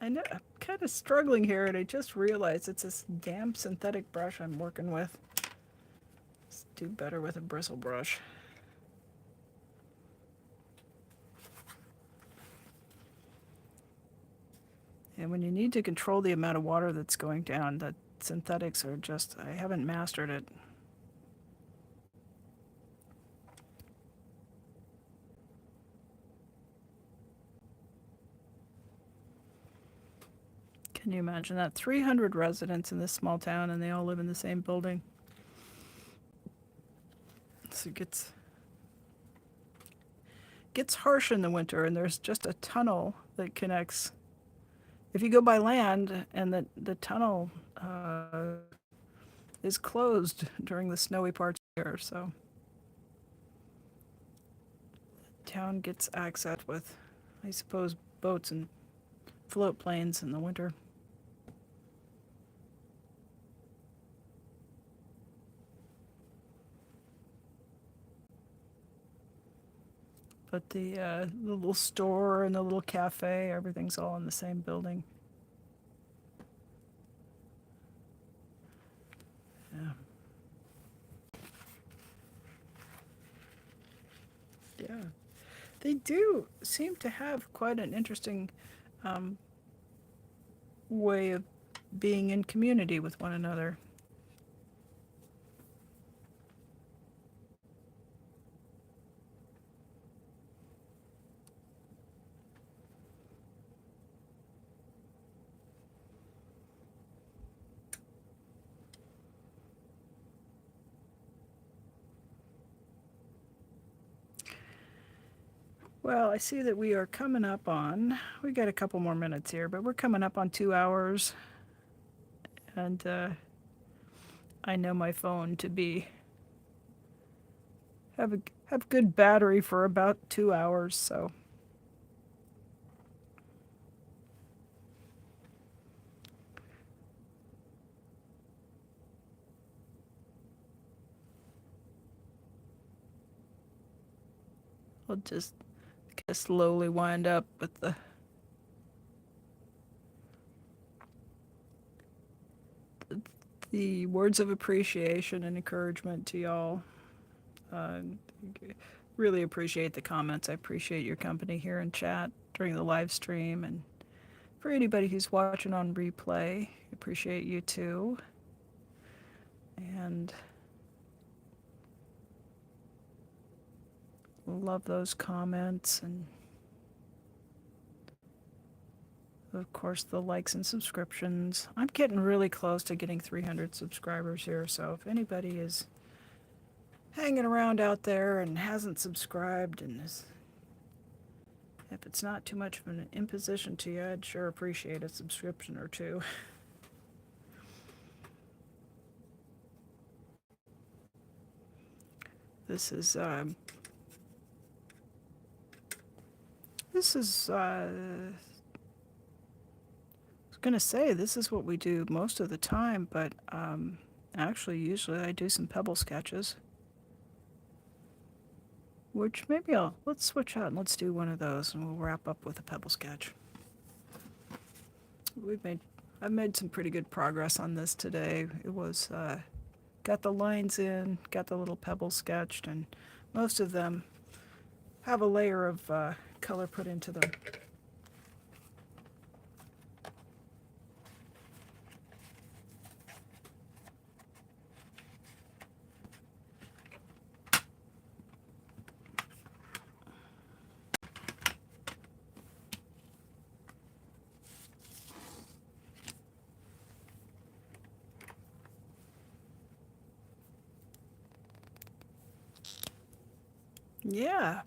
I know I'm kind of struggling here, and I just realized it's this damn synthetic brush I'm working with. Let's do better with a bristle brush. And when you need to control the amount of water that's going down, the synthetics are just, I haven't mastered it. Can you imagine that? 300 residents in this small town, and they all live in the same building. So it gets harsh in the winter, and there's just a tunnel that connects. If you go by land, and the tunnel is closed during the snowy parts of the year, so town gets access with, I suppose, boats and float planes in the winter. But the little store and the little cafe, everything's all in the same building. Yeah. Yeah. They do seem to have quite an interesting um, way of being in community with one another. Well, I see that we are coming up on, we got a couple more minutes here, but we're coming up on 2 hours. And I know my phone to be, have good battery for about 2 hours, so I'll just slowly wind up with the words of appreciation and encouragement to y'all. Uh, really appreciate the comments. I appreciate your company here in chat during the live stream, and for anybody who's watching on replay, appreciate you too. And love those comments, and of course the likes and subscriptions. I'm getting really close to getting 300 subscribers here, so if anybody is hanging around out there and hasn't subscribed, and if it's not too much of an imposition to you, I'd sure appreciate a subscription or two. This is I was gonna say this is what we do most of the time, but actually usually I do some pebble sketches, which maybe let's switch out and let's do one of those, and we'll wrap up with a pebble sketch. I've made some pretty good progress on this today. It was got the lines in, got the little pebble sketched, and most of them have a layer of color put into them. Yeah,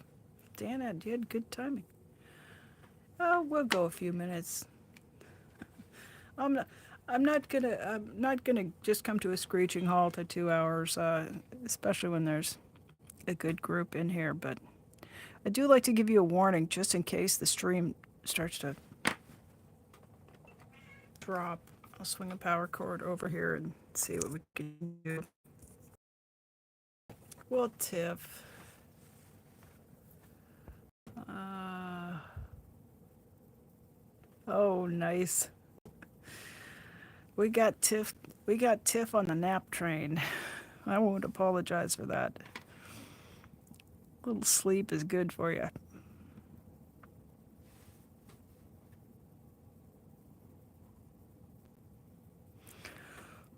Dana, you had good timing. Oh, we'll go a few minutes. I'm not. I'm not gonna just come to a screeching halt at 2 hours, especially when there's a good group in here. But I do like to give you a warning just in case the stream starts to drop. I'll swing a power cord over here and see what we can do. Well, Tiff. Uh, oh, nice. We got Tiff. We got Tiff on the nap train. I won't apologize for that. A little sleep is good for you.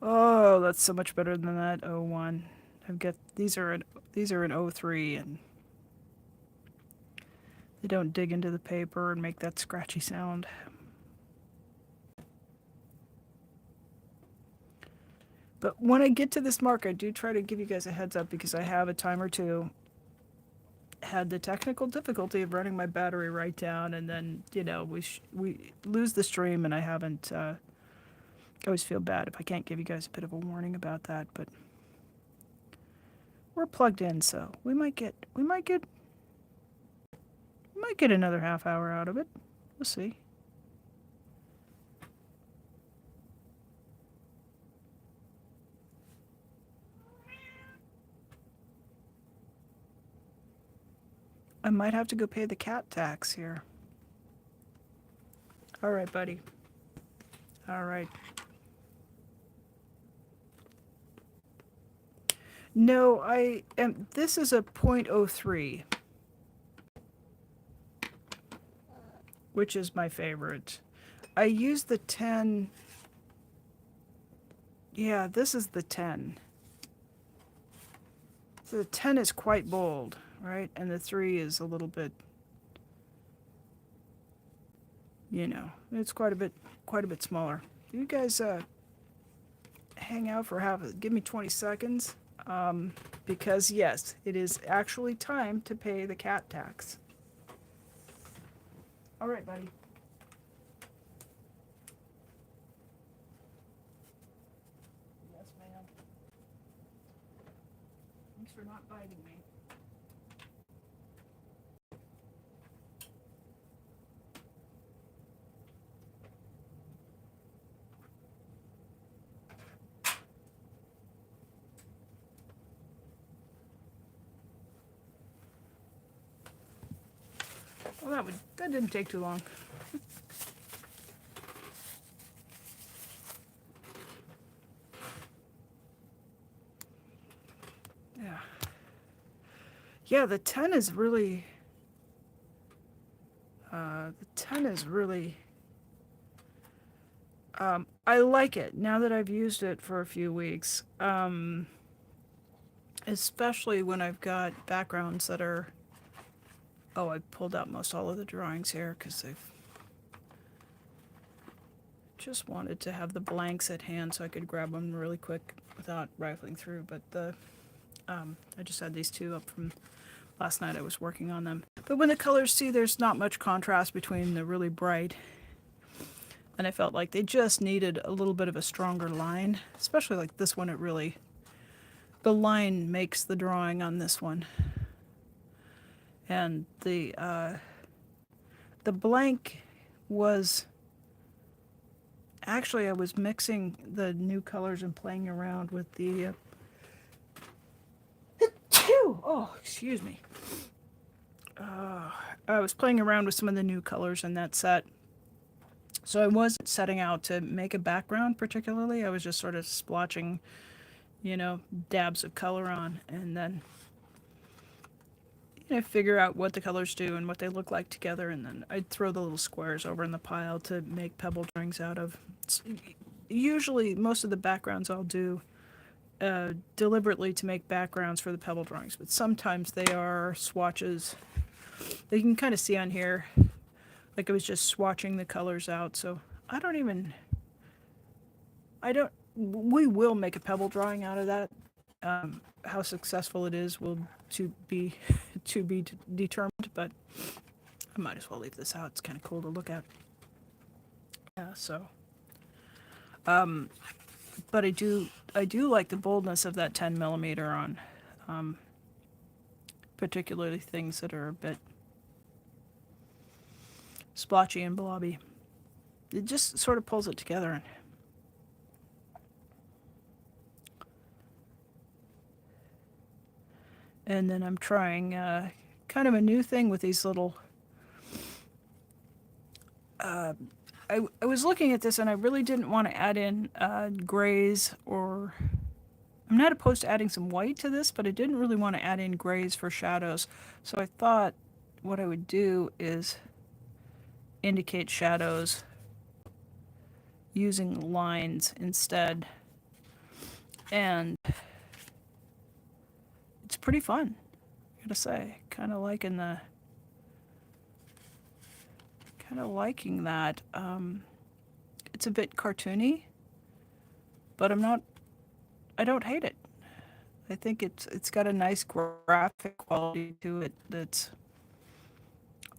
Oh, that's so much better than that 01. I've got these are in 03 and they don't dig into the paper and make that scratchy sound. But when I get to this mark, I do try to give you guys a heads up because I have a time or two had the technical difficulty of running my battery right down, and then we lose the stream, and I haven't. I always feel bad if I can't give you guys a bit of a warning about that, but we're plugged in, so we might get another half hour out of it. We'll see. I might have to go pay the cat tax here. All right, buddy. All right. No, I am. This is a .03, which is my favorite. I use the 10. Yeah, this is the 10. So the 10 is quite bold, right? And the 3 is a little bit, it's quite a bit smaller. You guys hang out for give me 20 seconds. Because yes, it is actually time to pay the cat tax. All right, buddy. Yes, ma'am. Thanks for not biting me. Well, that didn't take too long. Yeah. Yeah, the 10 is really. The 10 is really. I like it now that I've used it for a few weeks. Especially when I've got backgrounds that are. Oh, I pulled out most all of the drawings here because I've just wanted to have the blanks at hand so I could grab them really quick without rifling through. But I just had these two up from last night. I was working on them. But when the colors, see, there's not much contrast between the really bright, and I felt like they just needed a little bit of a stronger line, especially like this one. The line makes the drawing on this one. And the blank was, actually I was mixing the new colors and playing around with the, oh, excuse me. I was playing around with some of the new colors in that set. So I wasn't setting out to make a background particularly. I was just sort of splotching, dabs of color on, and then figure out what the colors do and what they look like together, and then I'd throw the little squares over in the pile to make pebble drawings out of. Usually, most of the backgrounds I'll do deliberately to make backgrounds for the pebble drawings, but sometimes they are swatches. That you can kind of see on here, like I was just swatching the colors out, so we will make a pebble drawing out of that How successful it is will to be to be determined, but I might as well leave this out. It's kind of cool to look at. Yeah, so but I do like the boldness of that 10 millimeter on particularly things that are a bit splotchy and blobby. It just sort of pulls it together. And then I'm trying kind of a new thing with these little. I was looking at this and I really didn't want to add in grays or. I'm not opposed to adding some white to this, but I didn't really want to add in grays for shadows. So I thought what I would do is indicate shadows using lines instead. And it's pretty fun, I gotta say. Kind of liking that. It's a bit cartoony, but I don't hate it. I think it's got a nice graphic quality to it that's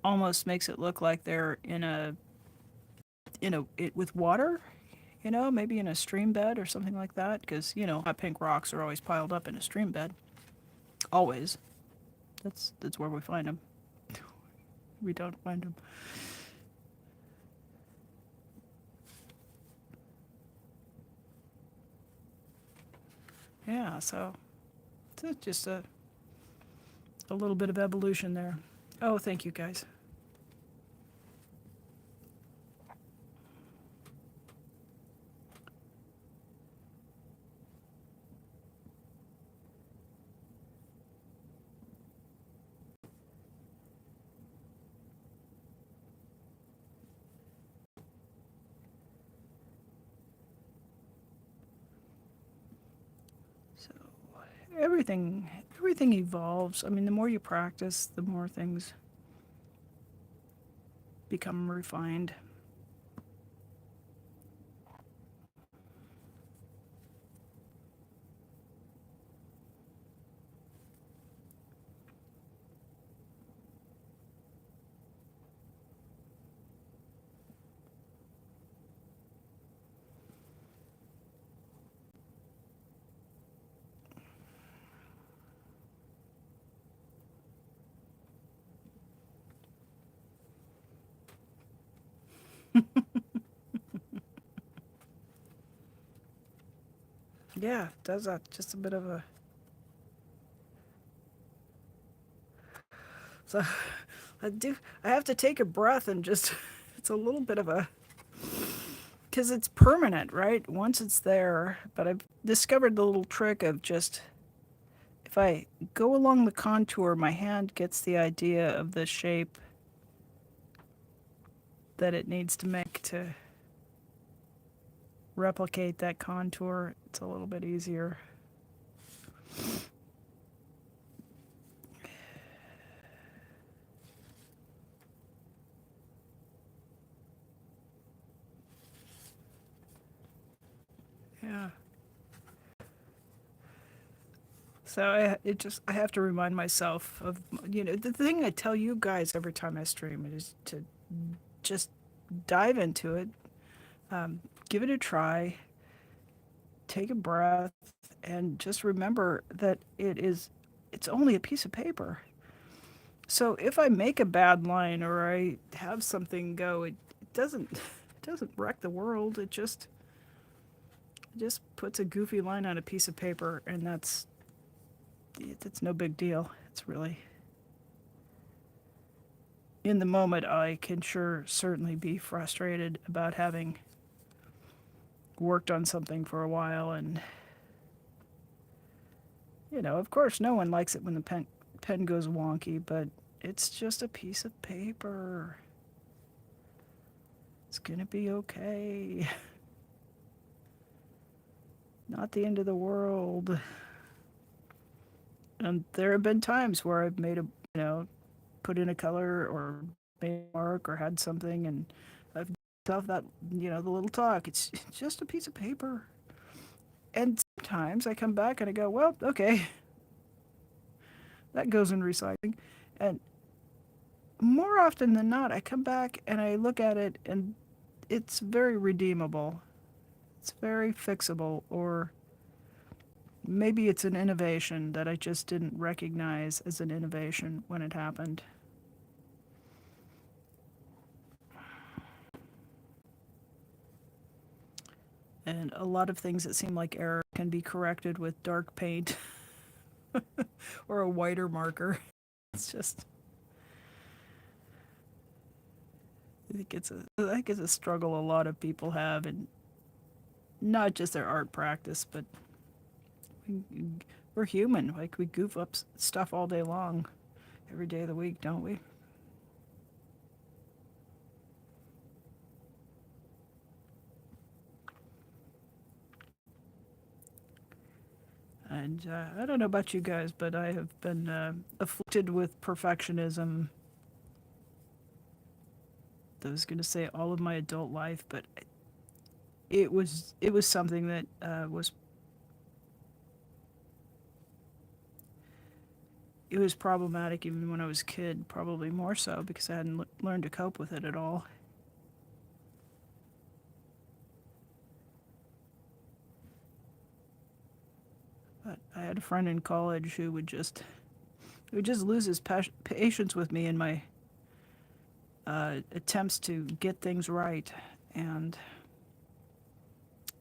almost makes it look like they're with water, maybe in a stream bed or something like that, because hot pink rocks are always piled up in a stream bed. Always. That's where we find them. We don't find them. Yeah, so it's just a little bit of evolution there. Oh, thank you guys. So everything evolves. I mean, the more you practice, the more things become refined. Yeah, does that just a bit of a. So I have to take a breath and just it's a little bit of a because it's permanent, right? Once it's there, but I've discovered the little trick of just if I go along the contour, my hand gets the idea of the shape that it needs to make to replicate that contour. It's a little bit easier. Yeah. So I have to remind myself of the thing I tell you guys every time I stream is to just dive into it, give it a try, take a breath, and just remember that it's only a piece of paper. So if I make a bad line or I have something go, it doesn't wreck the world. It just puts a goofy line on a piece of paper, and that's no big deal. It's really in the moment I can certainly be frustrated about having worked on something for a while, and of course no one likes it when the pen goes wonky, but it's just a piece of paper. It's gonna be okay. Not the end of the world. And there have been times where I've made put in a color or made a mark or had something, and I've told that the little talk. It's just a piece of paper, and times I come back and I go, well, okay, that goes in recycling. And more often than not, I come back and I look at it and it's very redeemable. It's very fixable, or maybe it's an innovation that I just didn't recognize as an innovation when it happened. And a lot of things that seem like error can be corrected with dark paint or a whiter marker. It's just, I think it's a struggle a lot of people have, and not just their art practice, but we, we're human. Like, we goof up stuff all day long, every day of the week, don't we? And I don't know about you guys, but I have been afflicted with perfectionism. I was going to say all of my adult life, but it was something that was it was problematic even when I was a kid. Probably more so because I hadn't learned to cope with it at all. But I had a friend in college who would just lose his patience with me in my attempts to get things right, and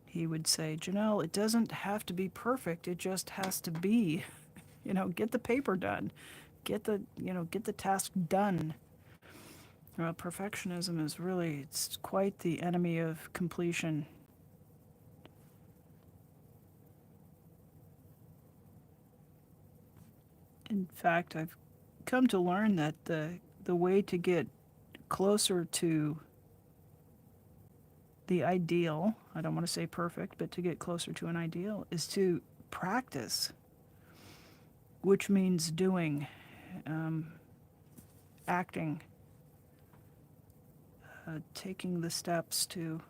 he would say, Janelle, it doesn't have to be perfect. It just has to be. Get the paper done. Get the task done. Perfectionism is really, it's quite the enemy of completion. In fact, I've come to learn that the way to get closer to the ideal, I don't want to say perfect, but to get closer to an ideal, is to practice, which means doing, acting, taking the steps to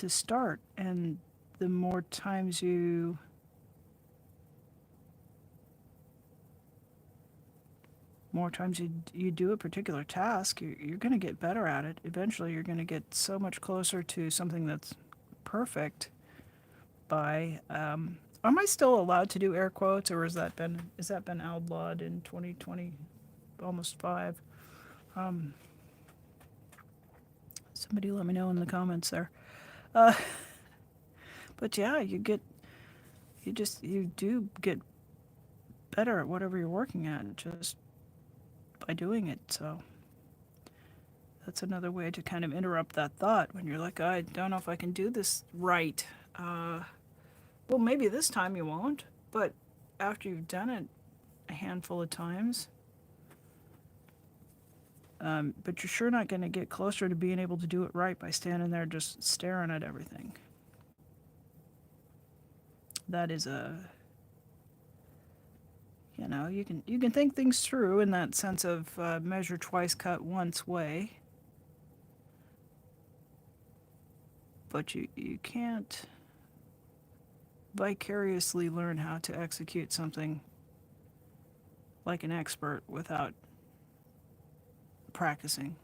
start. And the more times you do a particular task, you're going to get better at it. Eventually, you're going to get so much closer to something that's perfect. By am I still allowed to do air quotes, or has that been outlawed in 2020, almost 5? Somebody let me know in the comments there. Uh, but yeah, you do get better at whatever you're working at just by doing it. So that's another way to kind of interrupt that thought when you're like, I don't know if I can do this right. Well, maybe this time you won't, but after you've done it a handful of times, but you're sure not going to get closer to being able to do it right by standing there just staring at everything. That is you can think things through in that sense of measure twice, cut once way, but you can't vicariously learn how to execute something like an expert without practicing.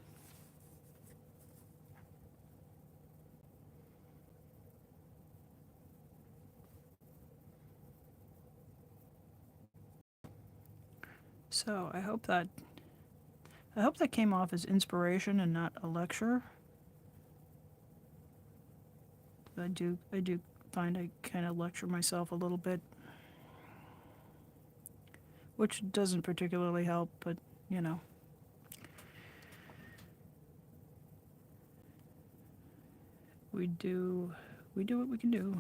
So I hope that came off as inspiration and not a lecture. I do find I kind of lecture myself a little bit, which doesn't particularly help, but you know. We do what we can do.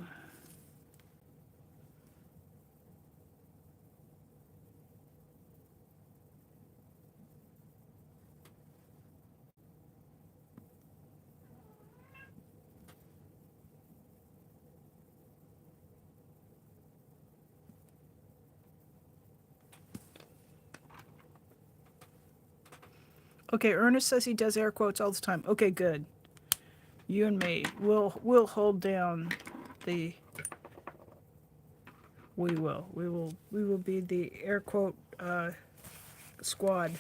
Okay, Ernest says he does air quotes all the time. Okay, good. You and me, we'll hold down the we will be the air quote squad.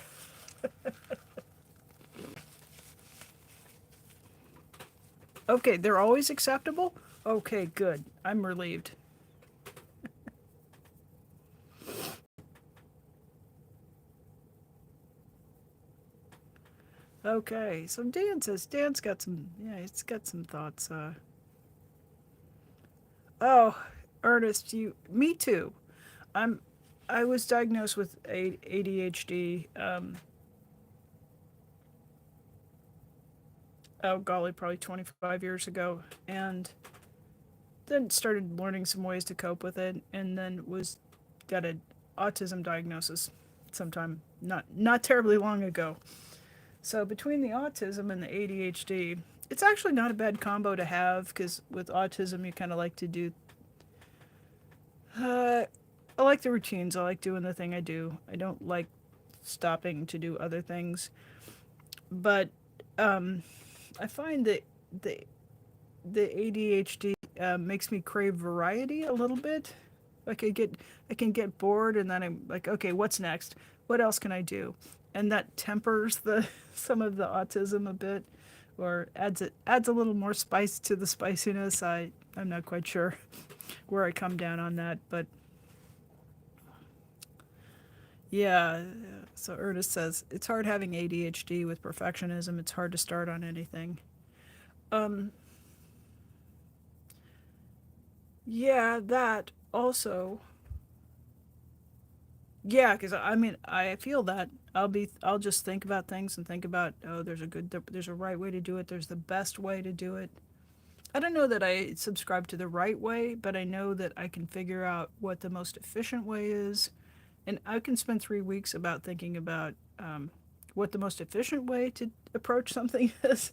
Okay, they're always acceptable? Okay, good. I'm relieved. Okay, so Dan's got some, yeah, he's got some thoughts. Oh, Ernest, me too. I'm, I was diagnosed with ADHD. Oh golly, probably 25 years ago, and then started learning some ways to cope with it, and then was got an autism diagnosis sometime not terribly long ago. So between the autism and the ADHD, it's actually not a bad combo to have because with autism you kind of like to do. Uh, I like the routines. I like doing the thing I do. I don't like stopping to do other things. But um, I find that the the ADHD makes me crave variety a little bit. Like I can get bored, and then I'm like, okay, what's next? What else can I do? And that tempers the some of the autism a bit, or adds a little more spice to the spiciness. I'm not quite sure where I come down on that, but yeah. So Ernest says it's hard having ADHD with perfectionism. It's hard to start on anything. Um, yeah, that also. Yeah, because I mean, I feel that I'll just think about things and think about, oh, there's a right way to do it. There's the best way to do it. I don't know that I subscribe to the right way, but I know that I can figure out what the most efficient way is, and I can spend 3 weeks about thinking about what the most efficient way to approach something is,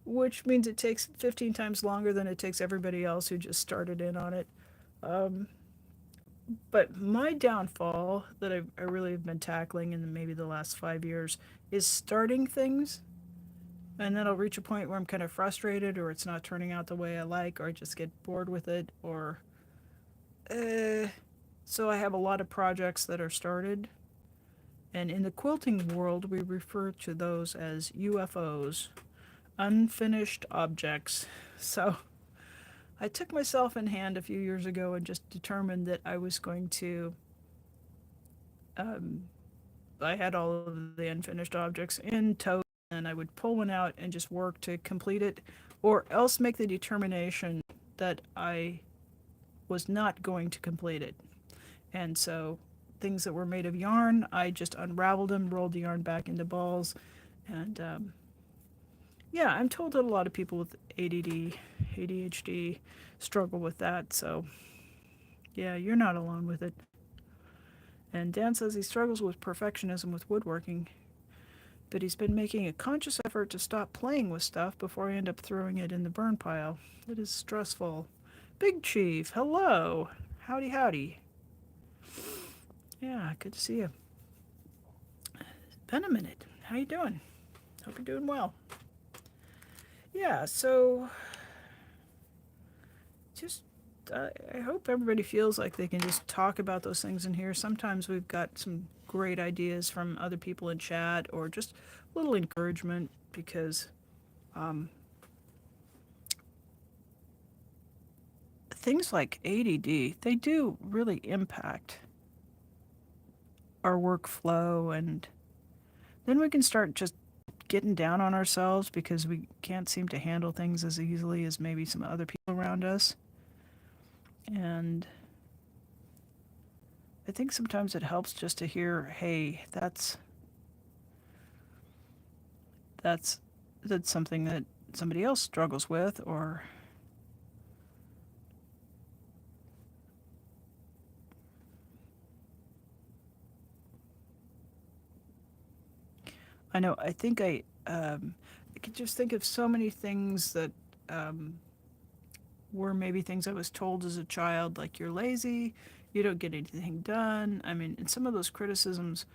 which means it takes 15 times longer than it takes everybody else who just started in on it. Um, But my downfall that I really have been tackling in maybe the last 5 years is starting things, and then I'll reach a point where I'm kind of frustrated, or it's not turning out the way I like, or I just get bored with it, or uh, so I have a lot of projects that are started, and in the quilting world we refer to those as UFOs, unfinished objects. So I took myself in hand a few years ago and just determined that I was going to um, I had all of the unfinished objects in tow, and I would pull one out and just work to complete it, or else make the determination that I was not going to complete it. And so things that were made of yarn, I just unraveled them, rolled the yarn back into balls, and yeah, I'm told that a lot of people with ADD, ADHD struggle with that. So yeah, you're not alone with it. And Dan says he struggles with perfectionism with woodworking, but he's been making a conscious effort to stop playing with stuff before I end up throwing it in the burn pile. It is stressful. Big Chief, hello. Howdy, howdy. Yeah, good to see you. Been a minute. How you doing? Hope you're doing well. Yeah, so just I hope everybody feels like they can just talk about those things in here. Sometimes we've got some great ideas from other people in chat, or just a little encouragement, because um, things like ADD, they do really impact our workflow, and then we can start just getting down on ourselves because we can't seem to handle things as easily as maybe some other people around us. And I think sometimes it helps just to hear, hey, that's that's something that somebody else struggles with, or I know I could just think of so many things that um, were maybe things I was told as a child, like you're lazy, you don't get anything done. I mean, and some of those criticisms,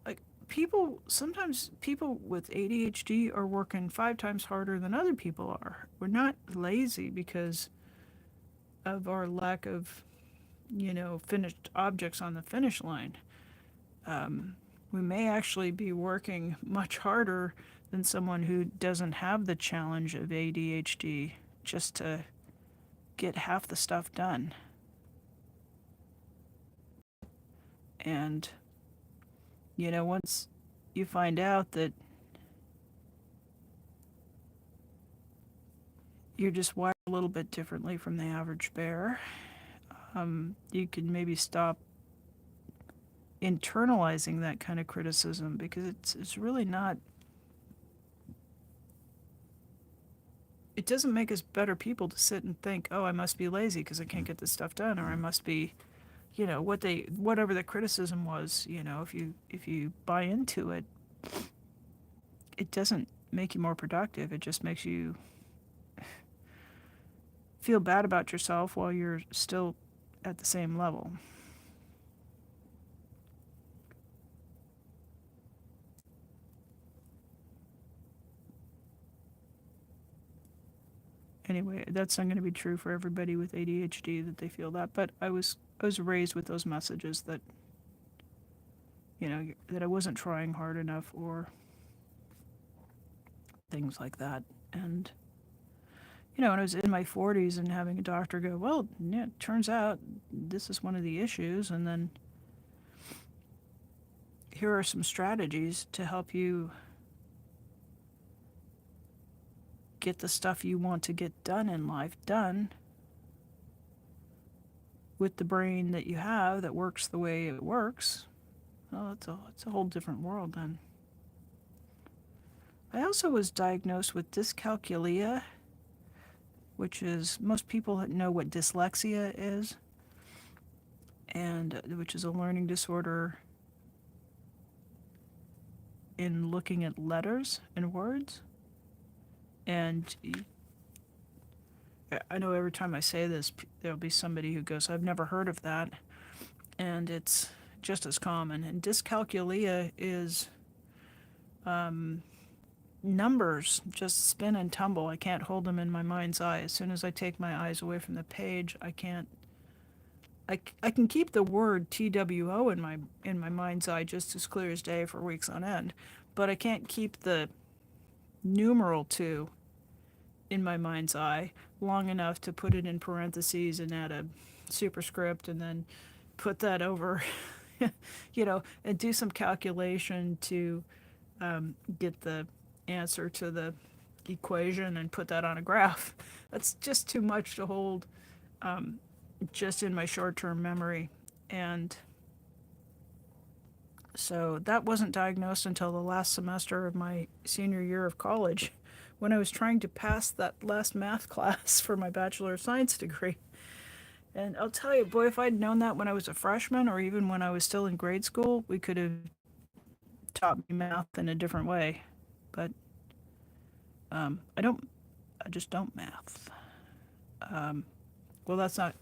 like sometimes people with ADHD are working 5 times harder than other people are. We're not lazy because of our lack of, finished objects on the finish line. We may actually be working much harder than someone who doesn't have the challenge of ADHD just to get half the stuff done. And, once you find out that you're just wired a little bit differently from the average bear, you can maybe stop internalizing that kind of criticism, because it's really not, it doesn't make us better people to sit and think, oh, I must be lazy because I can't get this stuff done, or I must be, whatever the criticism was. If you buy into it, it doesn't make you more productive. It just makes you feel bad about yourself while you're still at the same level. Anyway, that's not going to be true for everybody with ADHD, that they feel that. But I was raised with those messages that, that I wasn't trying hard enough, or things like that. And when I was in my 40s and having a doctor go, well, yeah, it turns out this is one of the issues, and then here are some strategies to help you get the stuff you want to get done in life done with the brain that you have that works the way it works. Well, it's a whole different world then. I also was diagnosed with dyscalculia, which is, most people know what dyslexia is, and which is a learning disorder in looking at letters and words. And I know every time I say this, there'll be somebody who goes, I've never heard of that. And it's just as common. And dyscalculia is numbers just spin and tumble. I can't hold them in my mind's eye. As soon as I take my eyes away from the page, I can't. I can keep the word TWO in my mind's eye just as clear as day for weeks on end, but I can't keep the numeral 2 in my mind's eye long enough to put it in parentheses and add a superscript and then put that over, and do some calculation to get the answer to the equation and put that on a graph. That's just too much to hold just in my short-term memory. And so that wasn't diagnosed until the last semester of my senior year of college, when I was trying to pass that last math class for my Bachelor of Science degree. And I'll tell you, boy, if I'd known that when I was a freshman, or even when I was still in grade school, we could have taught me math in a different way. But I just don't math. Well, that's not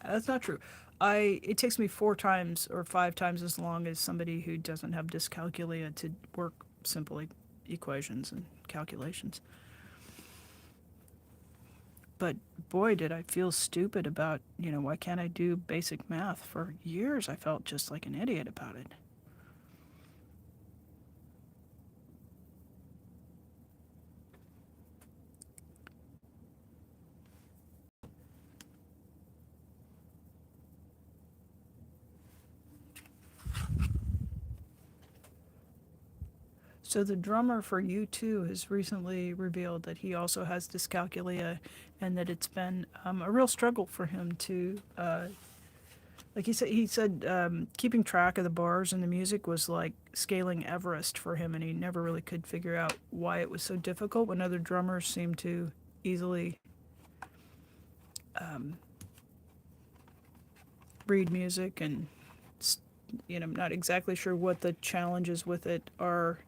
true. It takes me 4 times or 5 times as long as somebody who doesn't have dyscalculia to work simple equations and calculations. But boy, did I feel stupid about, why can't I do basic math? For years, I felt just like an idiot about it. So the drummer for U2 has recently revealed that he also has dyscalculia, and that it's been a real struggle for him to, like he said, keeping track of the bars and the music was like scaling Everest for him, and he never really could figure out why it was so difficult when other drummers seem to easily read music. And I'm not exactly sure what the challenges with it are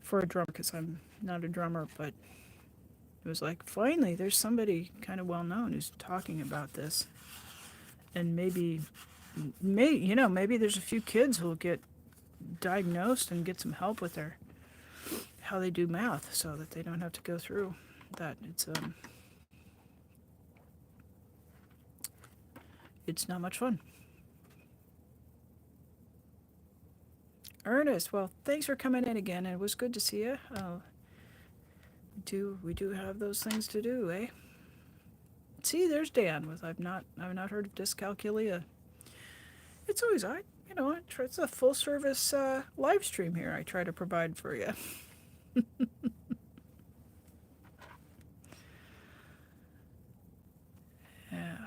for a drummer, because I'm not a drummer, but it was like, finally, there's somebody kind of well known who's talking about this. And maybe there's a few kids who'll get diagnosed and get some help with how they do math, so that they don't have to go through that. It's not much fun. Ernest, well, thanks for coming in again. It was good to see you. We do have those things to do, eh? See, there's Dan with I've not heard of dyscalculia. It's always it's a full service live stream here. I try to provide for you. Yeah.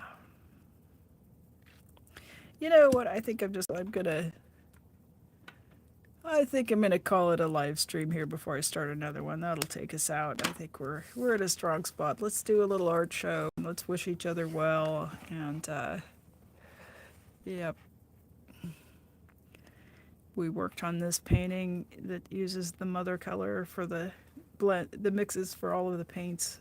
You know what? I think I'm gonna call it a live stream here before I start another one. That'll take us out. I think we're at a strong spot. Let's do a little art show. Let's wish each other well. And yep, we worked on this painting that uses the mother color for the blend, the mixes for all of the paints.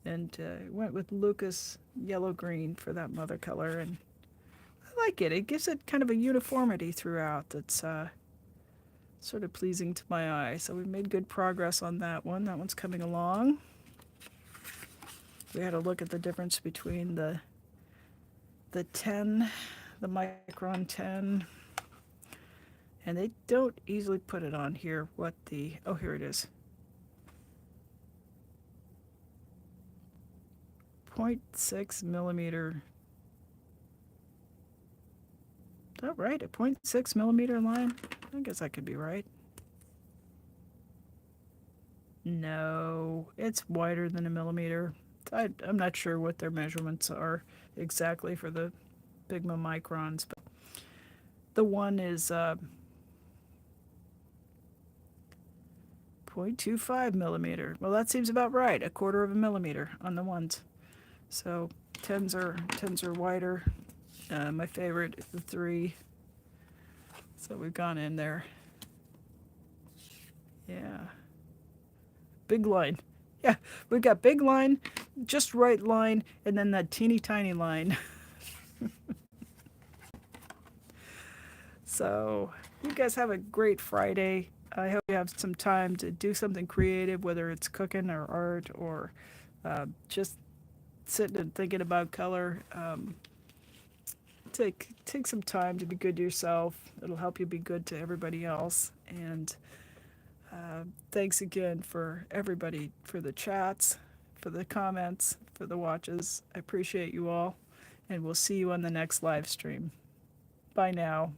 And went with Lucas yellow green for that mother color, and I like it. It gives it kind of a uniformity throughout that's sort of pleasing to my eye. So we've made good progress on that one. That one's coming along. We had to look at the difference between the 10, the micron 10, and they don't easily put it on here what the, oh, here it is. 0.6 millimeter. Is that right? A 0.6 millimeter line? I guess I could be right. No, it's wider than a millimeter. I'm not sure what their measurements are exactly for the pigment microns, but the one is 0.25 millimeter. Well, that seems about right. A quarter of a millimeter on the ones. So tens are wider. My favorite is the 3. So we've gone in there. Yeah. Big line. Yeah, we've got big line, just right line, and then that teeny tiny line. So you guys have a great Friday. I hope you have some time to do something creative, whether it's cooking or art or just sitting and thinking about color. Take some time to be good to yourself. It'll help you be good to everybody else. And thanks again for everybody, for the chats, for the comments, for the watches. I appreciate you all. And we'll see you on the next live stream. Bye now.